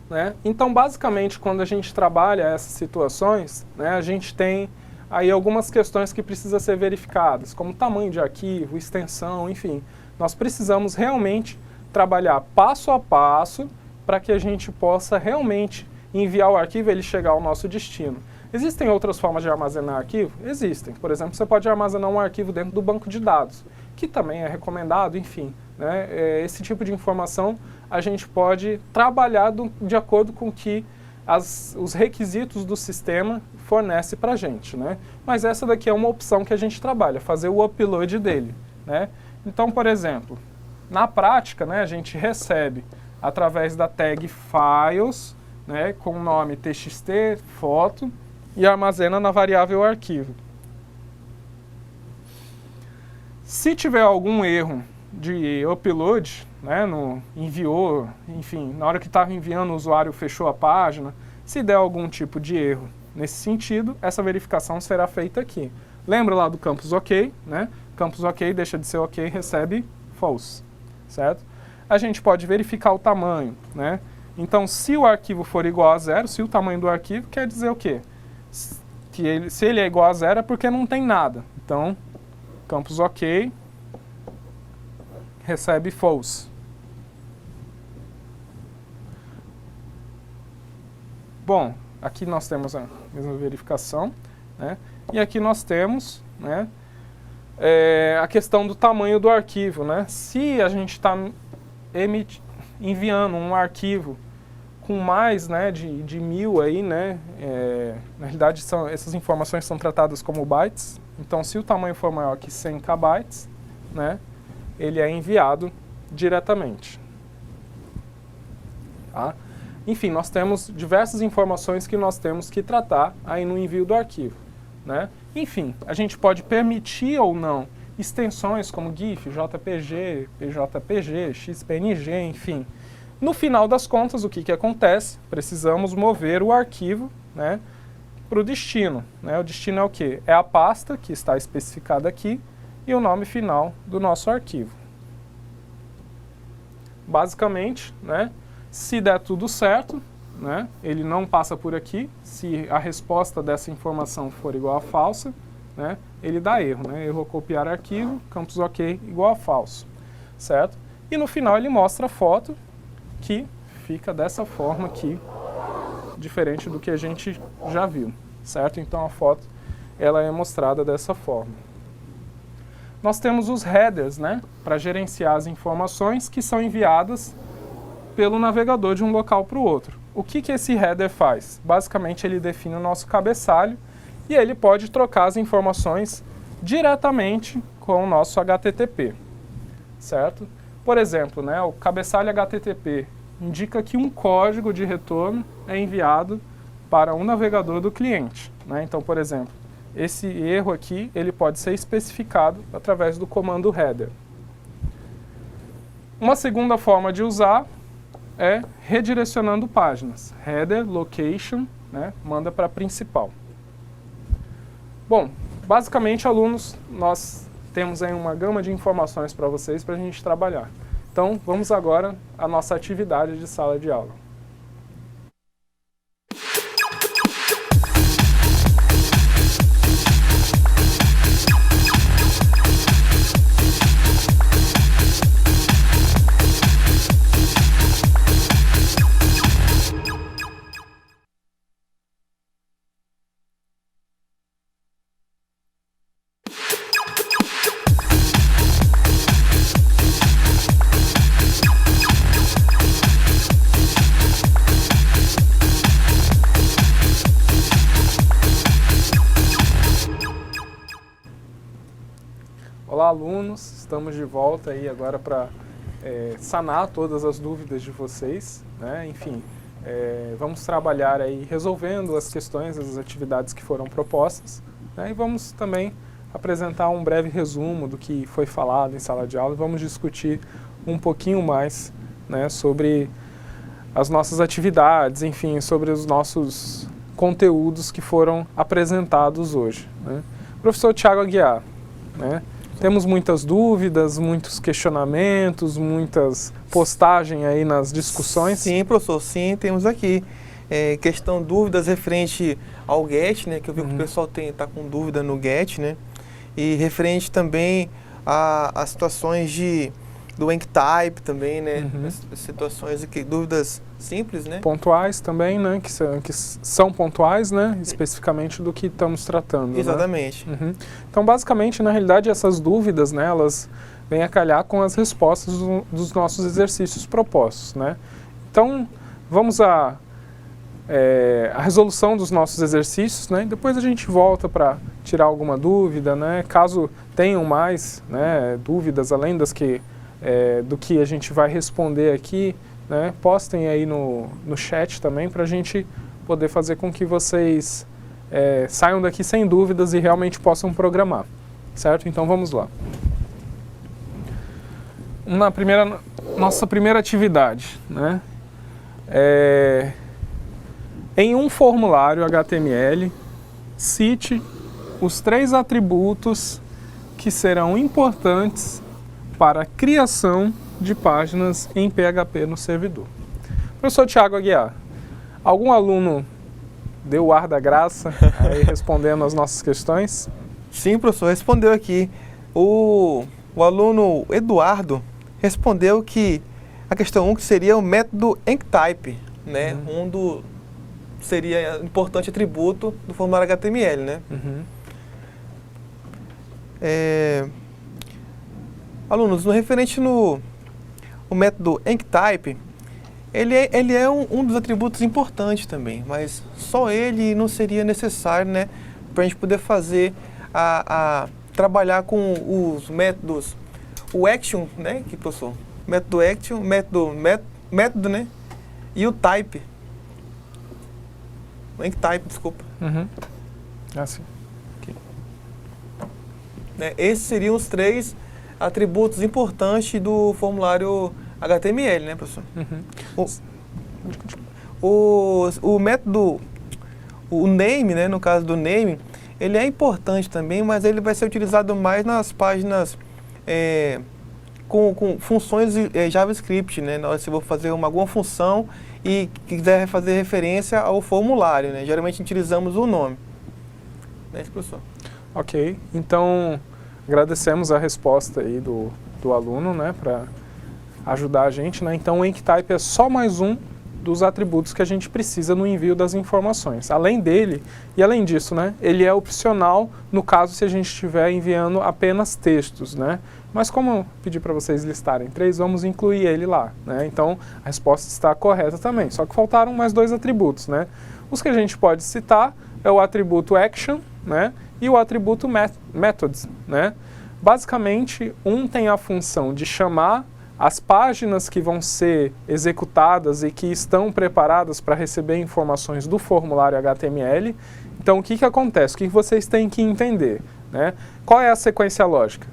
Né? Então, basicamente, quando a gente trabalha essas situações, né, a gente tem aí algumas questões que precisam ser verificadas, como tamanho de arquivo, extensão, enfim. Nós precisamos realmente trabalhar passo a passo para que a gente possa realmente enviar o arquivo e ele chegar ao nosso destino. Existem outras formas de armazenar arquivo? Existem. Por exemplo, você pode armazenar um arquivo dentro do banco de dados, que também é recomendado, enfim. Né? Esse tipo de informação a gente pode trabalhar de acordo com que os requisitos do sistema fornece para a gente. Né? Mas essa daqui é uma opção que a gente trabalha, fazer o upload dele. Né? Então, por exemplo, na prática, né, a gente recebe através da tag files, né, com o nome txt, foto, e armazena na variável arquivo. Se tiver algum erro de upload, né, enviou, enfim, na hora que estava enviando o usuário fechou a página, se der algum tipo de erro nesse sentido, essa verificação será feita aqui. Lembra lá do campus OK, né? Campus OK deixa de ser OK e recebe false, certo? A gente pode verificar o tamanho, né? Então, se o arquivo for igual a 0, se o tamanho do arquivo quer dizer o quê? Se ele é igual a 0 é porque não tem nada. Então, campus OK recebe false. Bom, aqui nós temos a mesma verificação, né? E aqui nós temos, né, a questão do tamanho do arquivo, né? Se a gente está enviando um arquivo com mais, né, de 1000 aí, né, na realidade essas informações são tratadas como bytes. Então, se o tamanho for maior que 100 KB, né, ele é enviado diretamente. Tá? Enfim, nós temos diversas informações que nós temos que tratar aí no envio do arquivo. Né? Enfim, a gente pode permitir ou não extensões como GIF, JPG, PJPG, XPNG, enfim. No final das contas, o que acontece? Precisamos mover o arquivo, né, para o destino. Né? O destino é o quê? É a pasta que está especificada aqui e o nome final do nosso arquivo. Basicamente, né, se der tudo certo, né, ele não passa por aqui. Se a resposta dessa informação for igual a falsa, né, ele dá erro. Né? Erro copiar arquivo, campus OK igual a falso. Certo? E no final ele mostra a foto que fica dessa forma aqui, diferente do que a gente já viu. Certo? Então a foto ela é mostrada dessa forma. Nós temos os headers, né, para gerenciar as informações que são enviadas pelo navegador de um local para o outro. O que esse header faz? Basicamente ele define o nosso cabeçalho e ele pode trocar as informações diretamente com o nosso HTTP, certo? Por exemplo, né, o cabeçalho HTTP indica que um código de retorno é enviado para um navegador do cliente. Né? Então, por exemplo, esse erro aqui ele pode ser especificado através do comando header. Uma segunda forma de usar é redirecionando páginas. Header, location, né, manda para a principal. Bom, basicamente, alunos, nós temos aí uma gama de informações para vocês para a gente trabalhar. Então, vamos agora à nossa atividade de sala de aula. Olá, alunos, estamos de volta aí agora para sanar todas as dúvidas de vocês, né? Enfim, vamos trabalhar aí resolvendo as questões, as atividades que foram propostas, né? E vamos também apresentar um breve resumo do que foi falado em sala de aula e vamos discutir um pouquinho mais, né, sobre as nossas atividades, enfim, sobre os nossos conteúdos que foram apresentados hoje, né? Professor Thiago Aguiar, né? Temos muitas dúvidas, muitos questionamentos, muitas postagens aí nas discussões. Sim, professor, sim, temos aqui. Questão dúvidas referente ao GET, né? Que eu vi que o pessoal está com dúvida no GET, né? E referente também a situações do Enctype também, né? As situações aqui, dúvidas simples, né? Pontuais também, né? Que são pontuais, né? Especificamente do que estamos tratando. Exatamente. Né? Então, basicamente, na realidade, essas dúvidas, né? Elas vêm a calhar com as respostas dos nossos exercícios propostos, né? Então, vamos a resolução dos nossos exercícios, né? Depois a gente volta para tirar alguma dúvida, né? Caso tenham mais, né, dúvidas além das do que a gente vai responder aqui, né? Postem aí no chat também para a gente poder fazer com que vocês saiam daqui sem dúvidas e realmente possam programar, certo? Então vamos lá. Nossa primeira atividade, né? Em um formulário HTML, cite os 3 atributos que serão importantes para a criação de páginas em PHP no servidor. Professor Thiago Aguiar, algum aluno deu o ar da graça aí respondendo as nossas questões? Sim, professor, respondeu aqui. O aluno Eduardo respondeu que a questão 1 que seria o método Enctype, né? Seria importante atributo do formulário HTML, né? Alunos, no referente o método Enctype, ele é um dos atributos importantes também, mas só ele não seria necessário, né, para a gente poder fazer trabalhar com os métodos, o action, né, que professor? Método action, método, né, e o type. O Enctype, desculpa. Assim. Okay. Né, esses seriam os 3 atributos importantes do formulário HTML, né, professor? O método, o name, né, no caso do name, ele é importante também, mas ele vai ser utilizado mais nas páginas com funções JavaScript, né? Na hora que você for fazer alguma função e quiser fazer referência ao formulário, né? Geralmente utilizamos o nome. Né, professor? Ok, então agradecemos a resposta aí do aluno, né, para ajudar a gente, né? Então o Enctype é só mais um dos atributos que a gente precisa no envio das informações. Além dele, e além disso, né, ele é opcional no caso se a gente estiver enviando apenas textos, né? Mas como eu pedi para vocês listarem 3, vamos incluir ele lá, né? Então a resposta está correta também, só que faltaram mais 2 atributos, né? Os que a gente pode citar é o atributo action, né, e o atributo methods, né? Basicamente, um tem a função de chamar as páginas que vão ser executadas e que estão preparadas para receber informações do formulário HTML. Então, o que acontece? O que vocês têm que entender, né? Qual é a sequência lógica?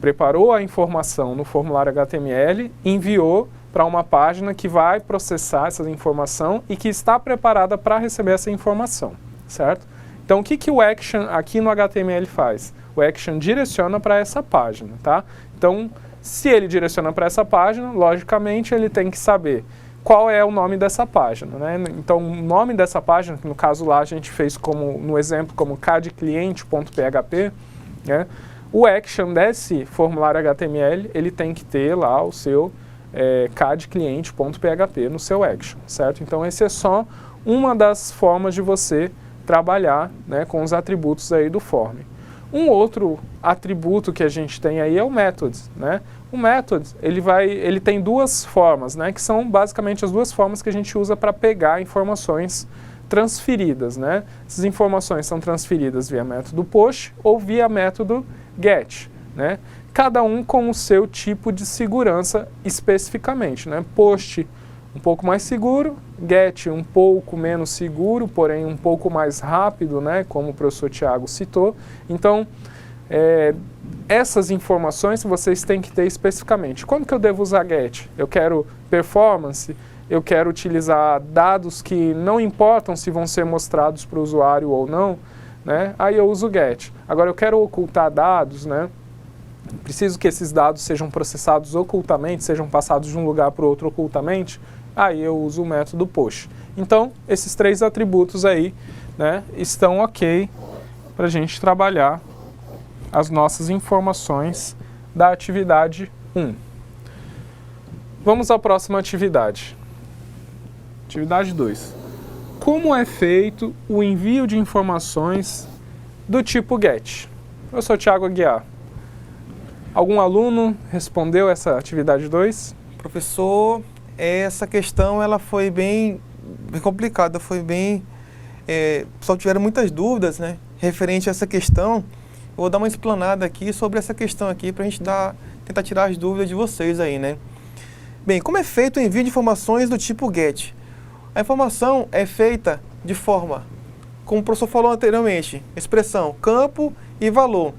Preparou a informação no formulário HTML, enviou para uma página que vai processar essa informação e que está preparada para receber essa informação, certo? Então, o que o action aqui no HTML faz? O action direciona para essa página, tá? Então, se ele direciona para essa página, logicamente ele tem que saber qual é o nome dessa página, né? Então, o nome dessa página, que no caso lá a gente fez no exemplo como cadcliente.php, né? O action desse formulário HTML, ele tem que ter lá o seu cadcliente.php no seu action, certo? Então, esse é só uma das formas de você trabalhar, né, com os atributos aí do form. Um outro atributo que a gente tem aí é o methods, né? O methods, ele tem 2 formas, né, que são basicamente as 2 formas que a gente usa para pegar informações transferidas, né? Essas informações são transferidas via método post ou via método get, né? Cada um com o seu tipo de segurança especificamente, né? Post um pouco mais seguro, get um pouco menos seguro, porém um pouco mais rápido, né? Como o professor Tiago citou. Então, essas informações vocês têm que ter especificamente. Quando que eu devo usar get? Eu quero performance, eu quero utilizar dados que não importam se vão ser mostrados para o usuário ou não, né? Aí eu uso get. Agora eu quero ocultar dados, né? Preciso que esses dados sejam processados ocultamente, sejam passados de um lugar para o outro ocultamente, aí eu uso o método push. Então, esses 3 atributos aí, né, estão ok para a gente trabalhar as nossas informações da atividade 1. Vamos à próxima atividade. Atividade 2. Como é feito o envio de informações do tipo GET? Professor Tiago Aguiar, algum aluno respondeu essa atividade 2? Professor, essa questão ela foi bem complicada, foi bem... só tiveram muitas dúvidas, né, referente a essa questão. Eu vou dar uma explanada aqui sobre essa questão aqui para a gente tentar tirar as dúvidas de vocês aí, né. Bem, como é feito o envio de informações do tipo GET? A informação é feita de forma, como o professor falou anteriormente, expressão, campo e valor.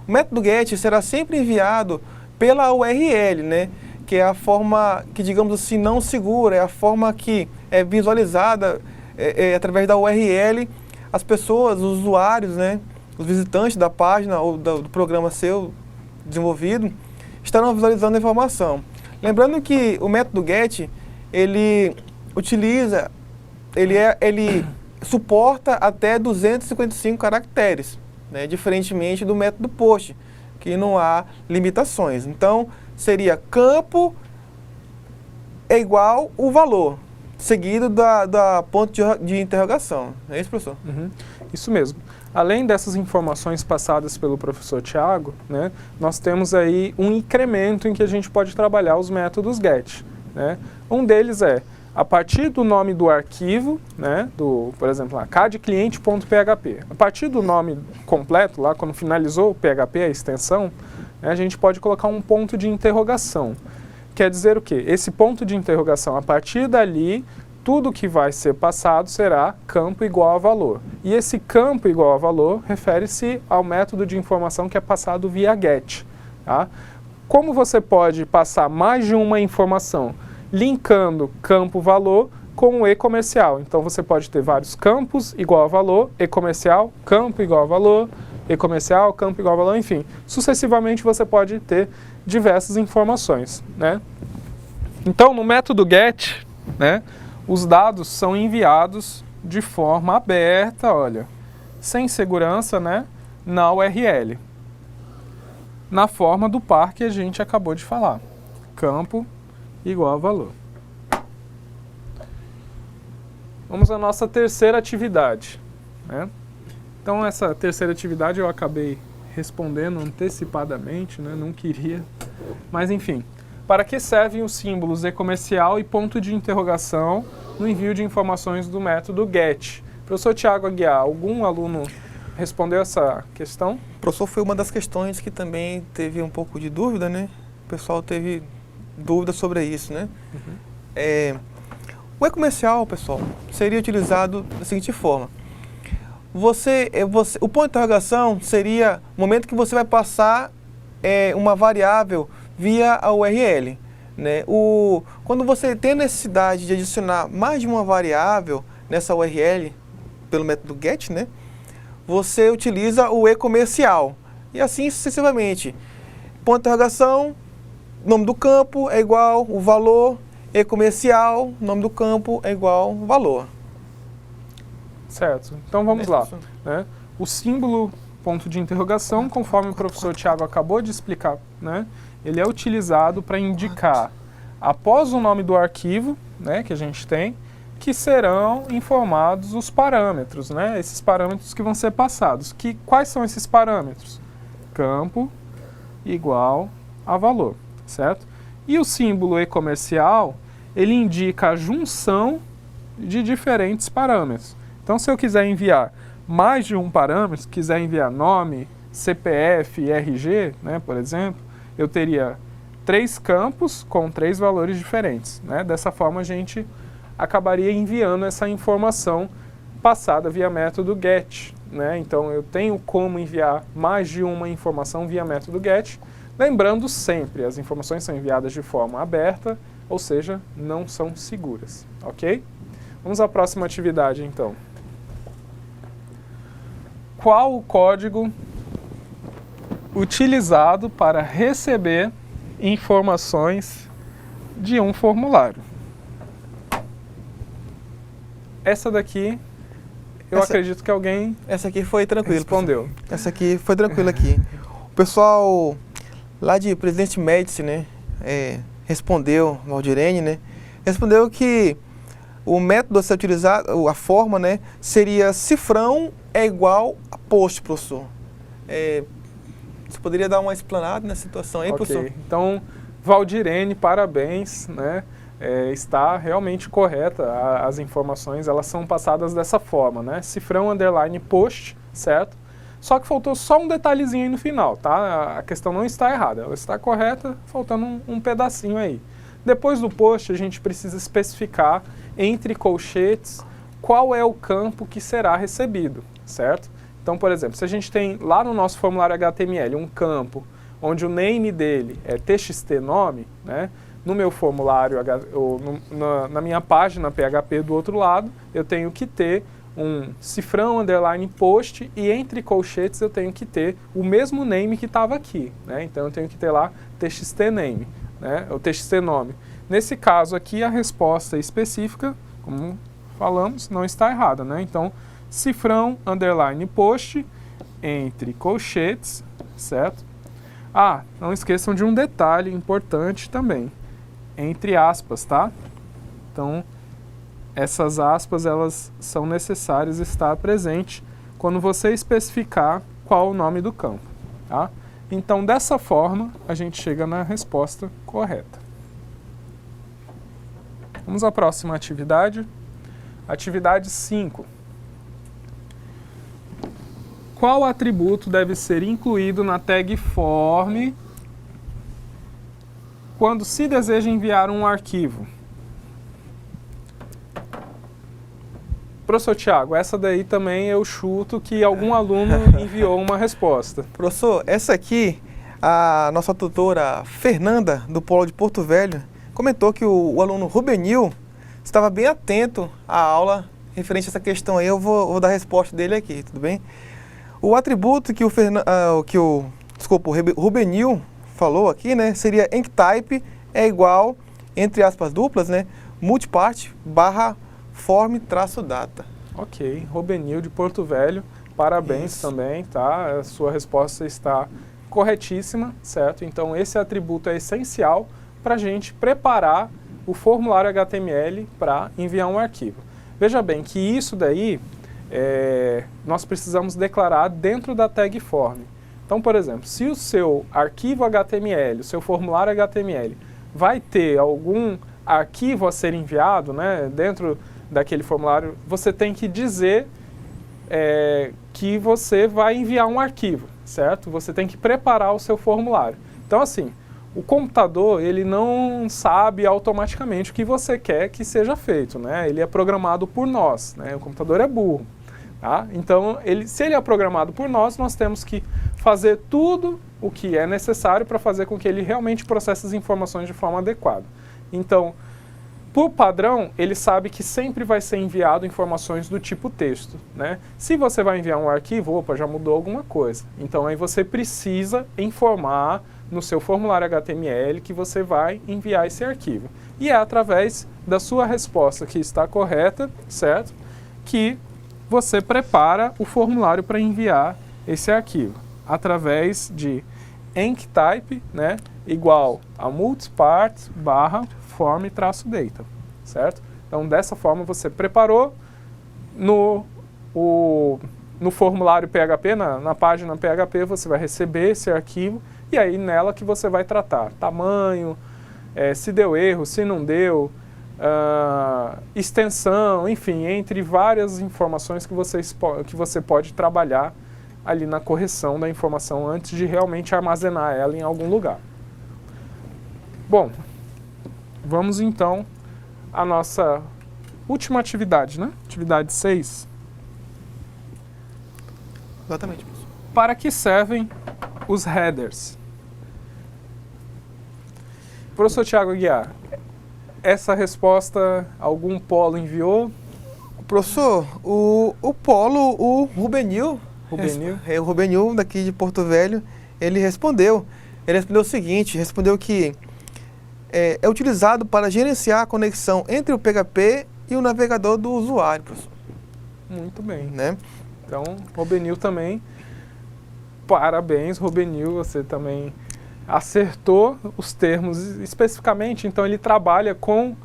O método GET será sempre enviado pela URL, né? Que é a forma que, digamos assim, não segura, é a forma que é visualizada através da URL. As pessoas, os usuários, né? Os visitantes da página ou do programa seu desenvolvido estarão visualizando a informação. Lembrando que o método GET, ele suporta até 255 caracteres, né, diferentemente do método POST, que não há limitações. Então, seria campo é igual o valor, seguido da ponto de interrogação. É isso, professor? Uhum. Isso mesmo. Além dessas informações passadas pelo professor Tiago, né, nós temos aí um incremento em que a gente pode trabalhar os métodos GET, né? Um deles é, a partir do nome do arquivo, né, por exemplo, lá, cadcliente.php, a partir do nome completo, lá quando finalizou o PHP, a extensão, né, a gente pode colocar um ponto de interrogação. Quer dizer o quê? Esse ponto de interrogação, a partir dali, tudo que vai ser passado será campo igual a valor. E esse campo igual a valor refere-se ao método de informação que é passado via GET. Tá? Como você pode passar mais de uma informação linkando campo valor com o e-comercial? Então você pode ter vários campos igual a valor, e-comercial, campo igual a valor, e-comercial, campo igual a valor, enfim. Sucessivamente você pode ter diversas informações, né? Então no método GET, né, os dados são enviados de forma aberta, olha, sem segurança, né, na URL, na forma do par que a gente acabou de falar, campo igual a valor. Vamos à nossa terceira atividade, né? Então essa terceira atividade eu acabei respondendo antecipadamente, né, não queria, mas enfim. Para que servem os símbolos e-comercial e ponto de interrogação no envio de informações do método GET? Professor Tiago Aguiar, algum aluno respondeu essa questão? Professor, foi uma das questões que também teve um pouco de dúvida, né? O pessoal teve dúvida sobre isso, né? Uhum. O e-comercial, pessoal, seria utilizado da seguinte forma. O ponto de interrogação seria o momento que você vai passar uma variável via a URL, né? Quando você tem necessidade de adicionar mais de uma variável nessa URL, pelo método GET, né? Você utiliza o e-comercial, e assim sucessivamente. Ponto de interrogação, nome do campo é igual o valor, e-comercial, nome do campo é igual valor. Certo, então vamos lá, né? O símbolo ponto de interrogação, conforme o professor Tiago acabou de explicar, né, ele é utilizado para indicar, após o nome do arquivo, né, que a gente tem, que serão informados os parâmetros, né, esses parâmetros que vão ser passados. Quais são esses parâmetros? Campo igual a valor, certo? E o símbolo e-comercial, ele indica a junção de diferentes parâmetros. Então, se eu quiser enviar mais de um parâmetro, quiser enviar nome, CPF e RG, né, por exemplo, eu teria 3 campos com 3 valores diferentes, né? Dessa forma a gente acabaria enviando essa informação passada via método GET, né? Então eu tenho como enviar mais de uma informação via método GET, lembrando sempre, as informações são enviadas de forma aberta, ou seja, não são seguras, ok? Vamos à próxima atividade então. Qual o código utilizado para receber informações de um formulário? Essa daqui, eu acredito que alguém Essa aqui foi tranquilo. respondeu. Essa aqui foi tranquila aqui. O pessoal lá de Presidente Médici, né, respondeu, Valdirene, né, respondeu que o método a ser utilizado, a forma, né, seria cifrão é igual a post, professor. Você poderia dar uma explanada nessa situação aí, professor? Então, Valdirene, parabéns, né? Está realmente correta, as informações elas são passadas dessa forma, né? Cifrão underline post, certo? Só que faltou só um detalhezinho aí no final, tá? A questão não está errada, ela está correta, faltando um pedacinho aí. Depois do post, a gente precisa especificar entre colchetes qual é o campo que será recebido, certo? Então, por exemplo, se a gente tem lá no nosso formulário HTML um campo onde o name dele é txt nome, né? No meu formulário, na minha página PHP do outro lado, eu tenho que ter um cifrão underline post e entre colchetes eu tenho que ter o mesmo name que estava aqui, né? Então eu tenho que ter lá txt name, né? O txt nome. Nesse caso aqui a resposta específica, como falamos, não está errada, né? Então cifrão underline post entre colchetes, certo? Ah, não esqueçam de um detalhe importante também, entre aspas, tá? Então, essas aspas, elas são necessárias estar presente quando você especificar qual o nome do campo, tá? Então, dessa forma, a gente chega na resposta correta. Vamos à próxima atividade. Atividade 5. Qual atributo deve ser incluído na tag form quando se deseja enviar um arquivo? Professor Tiago, essa daí também eu chuto que algum aluno enviou uma resposta. Professor, essa aqui, a nossa tutora Fernanda, do Polo de Porto Velho, comentou que o aluno Rubenil estava bem atento à aula referente a essa questão aí. Eu vou dar a resposta dele aqui, tudo bem? O atributo que o Rubenil falou aqui, né, seria enctype é igual, entre aspas duplas, né, multipart barra form traço data. Ok, Rubenil de Porto Velho, parabéns também, tá? A sua resposta está corretíssima, certo? Então esse atributo é essencial para a gente preparar o formulário HTML para enviar um arquivo. Veja bem que isso daí nós precisamos declarar dentro da tag form. Então, por exemplo, se o seu arquivo HTML, o seu formulário HTML, vai ter algum arquivo a ser enviado, né, dentro daquele formulário, você tem que dizer que você vai enviar um arquivo, certo? Você tem que preparar o seu formulário. Então, assim, o computador, ele não sabe automaticamente o que você quer que seja feito, né? Ele é programado por nós, né? O computador é burro. Tá? Então, se ele é programado por nós, nós temos que fazer tudo o que é necessário para fazer com que ele realmente processe as informações de forma adequada. Então, por padrão, ele sabe que sempre vai ser enviado informações do tipo texto, né? Se você vai enviar um arquivo, opa, já mudou alguma coisa. Então, aí você precisa informar no seu formulário HTML que você vai enviar esse arquivo. E é através da sua resposta que está correta, certo? Que você prepara o formulário para enviar esse arquivo através de enctype, né, igual a multipart barra form traço data, certo? Então dessa forma você preparou no formulário PHP, na página PHP, você vai receber esse arquivo e aí nela que você vai tratar tamanho, se deu erro, se não deu, extensão, enfim, entre várias informações que você pode trabalhar ali na correção da informação antes de realmente armazenar ela em algum lugar. Bom, vamos então à nossa última atividade, né? Atividade 6. Exatamente, professor. Para que servem os headers? Professor Tiago Aguiar, essa resposta algum polo enviou? Professor, o polo, o Rubenil, o Rubenil daqui de Porto Velho, ele respondeu. Ele respondeu o seguinte, respondeu que é utilizado para gerenciar a conexão entre o PHP e o navegador do usuário, professor. Muito bem. Né? Então, Rubenil também, parabéns, Rubenil, você também acertou os termos especificamente. Então, ele trabalha com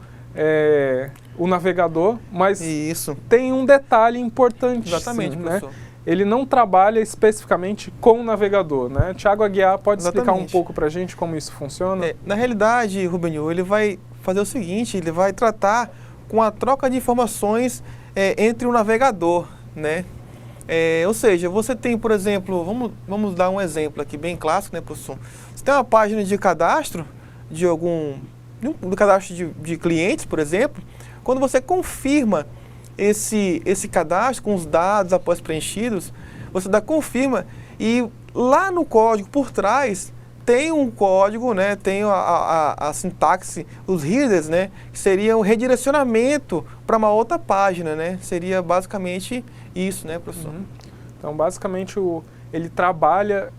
o navegador, mas Isso. tem um detalhe importante. Exatamente, né? professor. Ele não trabalha especificamente com o navegador, né? Tiago Aguiar pode explicar um pouco para a gente como isso funciona? Na realidade, Rubenil, ele vai fazer o seguinte, ele vai tratar com a troca de informações entre o navegador, né? Ou seja, você tem, por exemplo, vamos dar um exemplo aqui bem clássico, né, professor? Você tem uma página de cadastro do cadastro de clientes, por exemplo. Quando você confirma esse cadastro com os dados após preenchidos, você confirma e lá no código por trás tem um código, né, tem a sintaxe, os headers, né, que seria o redirecionamento para uma outra página, né? Seria basicamente isso, né, professor? Uhum. Então, basicamente, ele trabalha,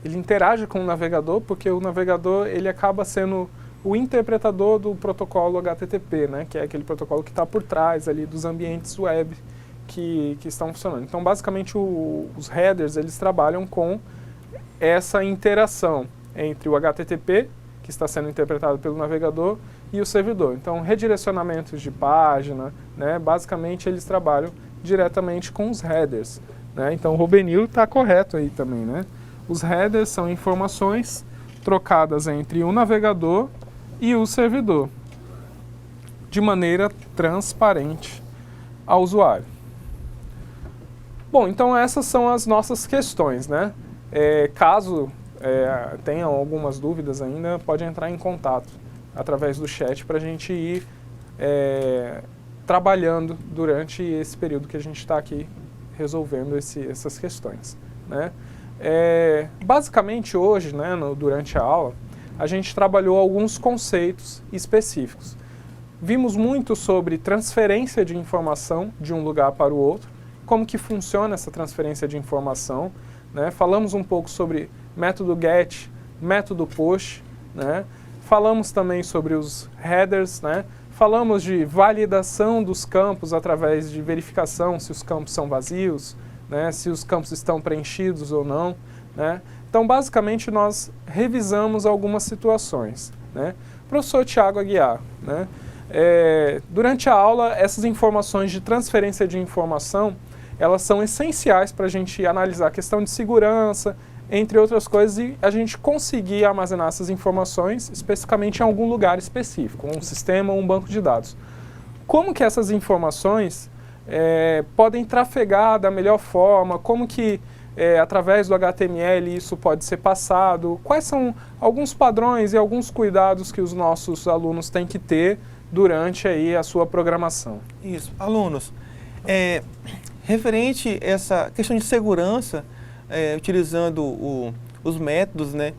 ele interage com o navegador, porque o navegador ele acaba sendo o interpretador do protocolo HTTP, né, que é aquele protocolo que está por trás ali dos ambientes web que estão funcionando. Então, basicamente, os headers eles trabalham com essa interação entre o HTTP, que está sendo interpretado pelo navegador, e o servidor. Então, redirecionamentos de página, né, basicamente, eles trabalham diretamente com os headers. Né? Então, o Rubenil está correto aí também. Né? Os headers são informações trocadas entre o navegador e o servidor, de maneira transparente ao usuário. Bom, então essas são as nossas questões, né? Caso tenham algumas dúvidas ainda, pode entrar em contato através do chat para a gente ir trabalhando durante esse período que a gente está aqui resolvendo essas questões, né? Basicamente hoje, né, durante a aula, a gente trabalhou alguns conceitos específicos. Vimos muito sobre transferência de informação de um lugar para o outro, como que funciona essa transferência de informação, né? Falamos um pouco sobre método GET, método POST, né? Falamos também sobre os headers, né? Falamos de validação dos campos através de verificação se os campos são vazios, né? Se os campos estão preenchidos ou não, né? Então, basicamente, nós revisamos algumas situações, né? Professor Tiago Aguiar, né? Durante a aula, essas informações de transferência de informação, elas são essenciais para a gente analisar a questão de segurança, entre outras coisas, e a gente conseguir armazenar essas informações especificamente em algum lugar específico, um sistema ou um banco de dados. Como que essas informações podem trafegar da melhor forma, como que através do HTML isso pode ser passado, quais são alguns padrões e alguns cuidados que os nossos alunos têm que ter durante aí a sua programação. Isso, alunos, referente a essa questão de segurança, utilizando os métodos, né,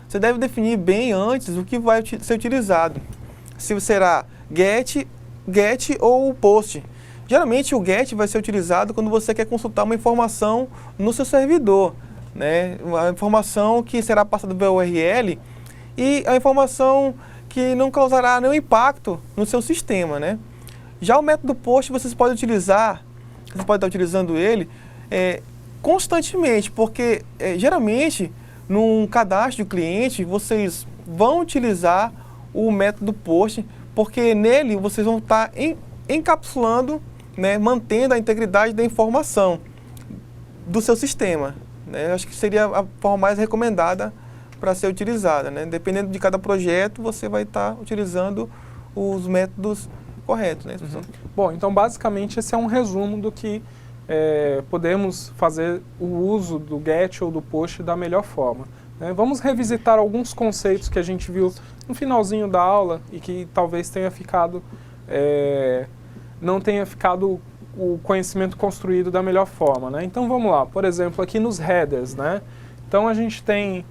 você deve definir bem antes o que vai ser utilizado, se será get ou post. Geralmente o GET vai ser utilizado quando você quer consultar uma informação no seu servidor, né? Uma informação que será passada pela URL e a informação que não causará nenhum impacto no seu sistema, né? Já o método POST você pode estar utilizando ele constantemente, porque geralmente num cadastro de cliente vocês vão utilizar o método POST, porque nele vocês vão estar encapsulando, né, mantendo a integridade da informação do seu sistema, né? Acho que seria a forma mais recomendada para ser utilizada, né? Dependendo de cada projeto, você vai estar utilizando os métodos corretos, né? Uhum. Bom, então basicamente esse é um resumo do que podemos fazer o uso do GET ou do POST da melhor forma. Né? Vamos revisitar alguns conceitos que a gente viu no finalzinho da aula e que talvez tenha ficado, não tenha ficado o conhecimento construído da melhor forma. Né? Então vamos lá, por exemplo, aqui nos headers. Né? Então a gente tem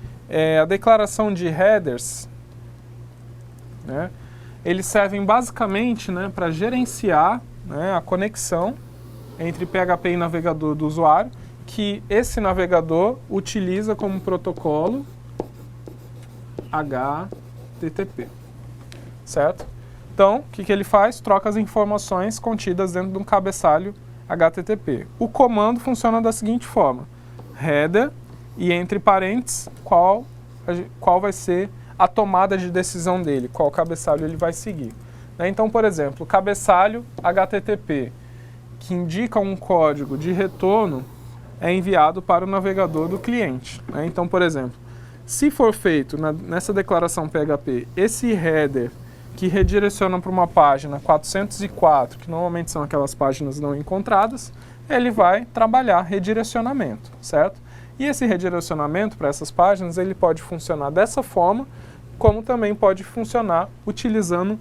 a declaração de headers, né? Eles servem basicamente, né, para gerenciar, né, a conexão entre PHP e navegador do usuário, que esse navegador utiliza como protocolo HTTP, certo? Então, o que ele faz? Troca as informações contidas dentro de um cabeçalho HTTP. O comando funciona da seguinte forma: header e entre parênteses qual vai ser a tomada de decisão dele, qual cabeçalho ele vai seguir. Então, por exemplo, cabeçalho HTTP, que indica um código de retorno, é enviado para o navegador do cliente. Então, por exemplo, se for feito nessa declaração PHP, esse header que redireciona para uma página 404, que normalmente são aquelas páginas não encontradas, ele vai trabalhar redirecionamento, certo? E esse redirecionamento para essas páginas, ele pode funcionar dessa forma, como também pode funcionar utilizando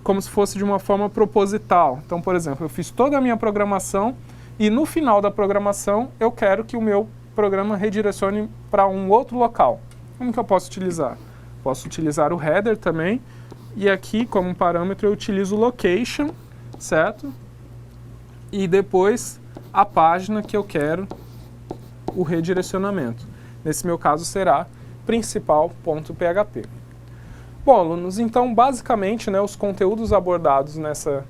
como se fosse de uma forma proposital. Então, por exemplo, eu fiz toda a minha programação e no final da programação eu quero que o meu programa redirecione para um outro local. Como que eu posso utilizar? Posso utilizar o header também, e aqui como parâmetro eu utilizo o location, certo? E depois a página que eu quero o redirecionamento. Nesse meu caso será principal.php. Bom, alunos, então basicamente, né, os conteúdos abordados nessa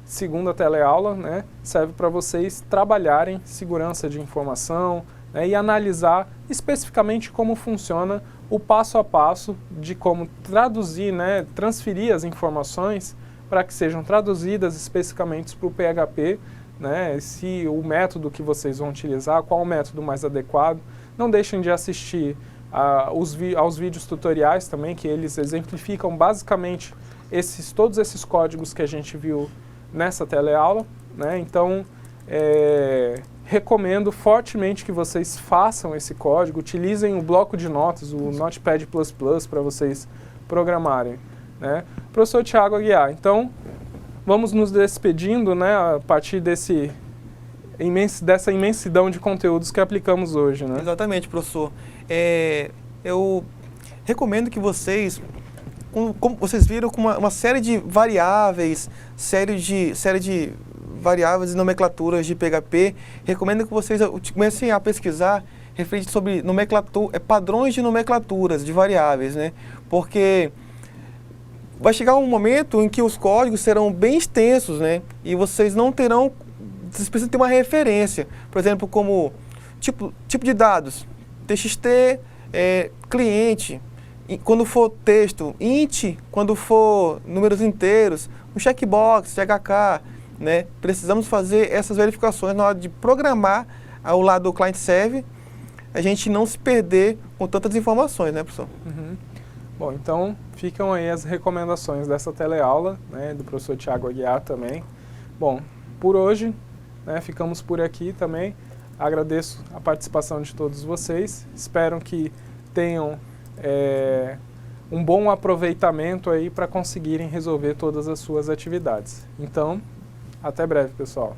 segunda teleaula, né, serve para vocês trabalharem segurança de informação, né, e analisar especificamente como funciona o passo a passo de como traduzir, né, transferir as informações para que sejam traduzidas especificamente para o PHP, né, se o método que vocês vão utilizar, qual o método mais adequado. Não deixem de assistir aos vídeos tutoriais também, que eles exemplificam basicamente todos esses códigos que a gente viu nessa teleaula. Né? Então, recomendo fortemente que vocês façam esse código, utilizem o bloco de notas, o Notepad++ para vocês programarem. Né? Professor Thiago Aguiar, então vamos nos despedindo, né, a partir dessa imensidão de conteúdos que aplicamos hoje. Né? Exatamente, professor. Eu recomendo que vocês, como vocês viram, com uma série de variáveis, série de variáveis e nomenclaturas de PHP, recomendo que vocês comecem a pesquisar referente sobre padrões de nomenclaturas de variáveis, né? Porque vai chegar um momento em que os códigos serão bem extensos, né? E vocês não terão, vocês precisam ter uma referência, por exemplo, como tipo de dados, TXT, cliente, quando for texto, int, quando for números inteiros, um checkbox, CHK, né? Precisamos fazer essas verificações na hora de programar ao lado do client-server, a gente não se perder com tantas informações, né, professor? Uhum. Bom, então ficam aí as recomendações dessa teleaula, né, do professor Thiago Aguiar também. Bom, por hoje, né, ficamos por aqui também. Agradeço a participação de todos vocês. Espero que tenham um bom aproveitamento aí para conseguirem resolver todas as suas atividades. Então, até breve, pessoal.